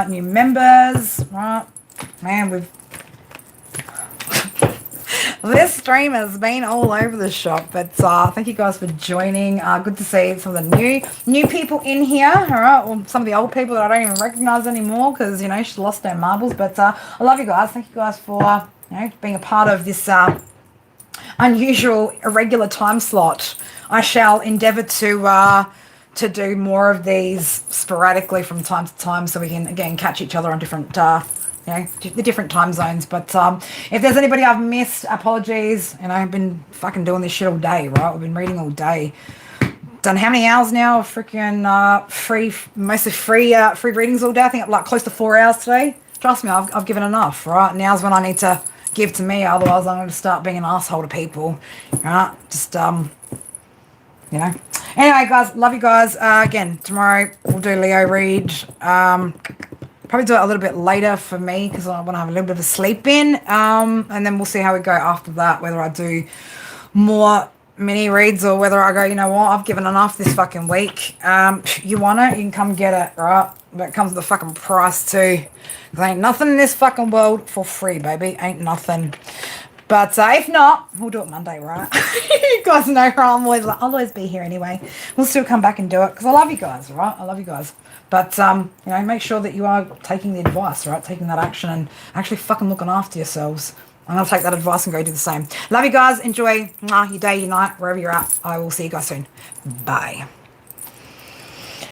S1: new members, right? Man, this stream has been all over the shop, but thank you guys for joining. Good to see some of the new people in here, all right? Or some of the old people that I don't even recognize anymore, because, you know, she's lost their marbles. But I love you guys. Thank you guys for, you know, being a part of this unusual, irregular time slot. I shall endeavour to do more of these sporadically from time to time, so we can again catch each other on different you know, the different time zones. But if there's anybody I've missed, apologies. You know, I've been fucking doing this shit all day, right? We've been reading all day. Done how many hours now of freaking mostly free readings all day? I think like close to 4 hours today. Trust me, I've given enough, right? Now's when I need to give to me, otherwise I'm going to start being an asshole to people, right? Just, you know. Anyway, guys, love you guys. Again, tomorrow we'll do Leo read. Probably do it a little bit later for me, because I want to have a little bit of a sleep in. And then we'll see how we go after that, whether I do more mini reads or whether I go, you know what, I've given enough this fucking week. You want it, you can come get it, right? But it comes with a fucking price too. There ain't nothing in this fucking world for free, baby. Ain't nothing. But if not, we'll do it Monday, right? You guys know how I'll always be here anyway. We'll still come back and do it because I love you guys, right? I love you guys. But, make sure that you are taking the advice, right? Taking that action and actually fucking looking after yourselves. I'm going to take that advice and go do the same. Love you guys. Enjoy your day, your night, wherever you're at. I will see you guys soon. Bye.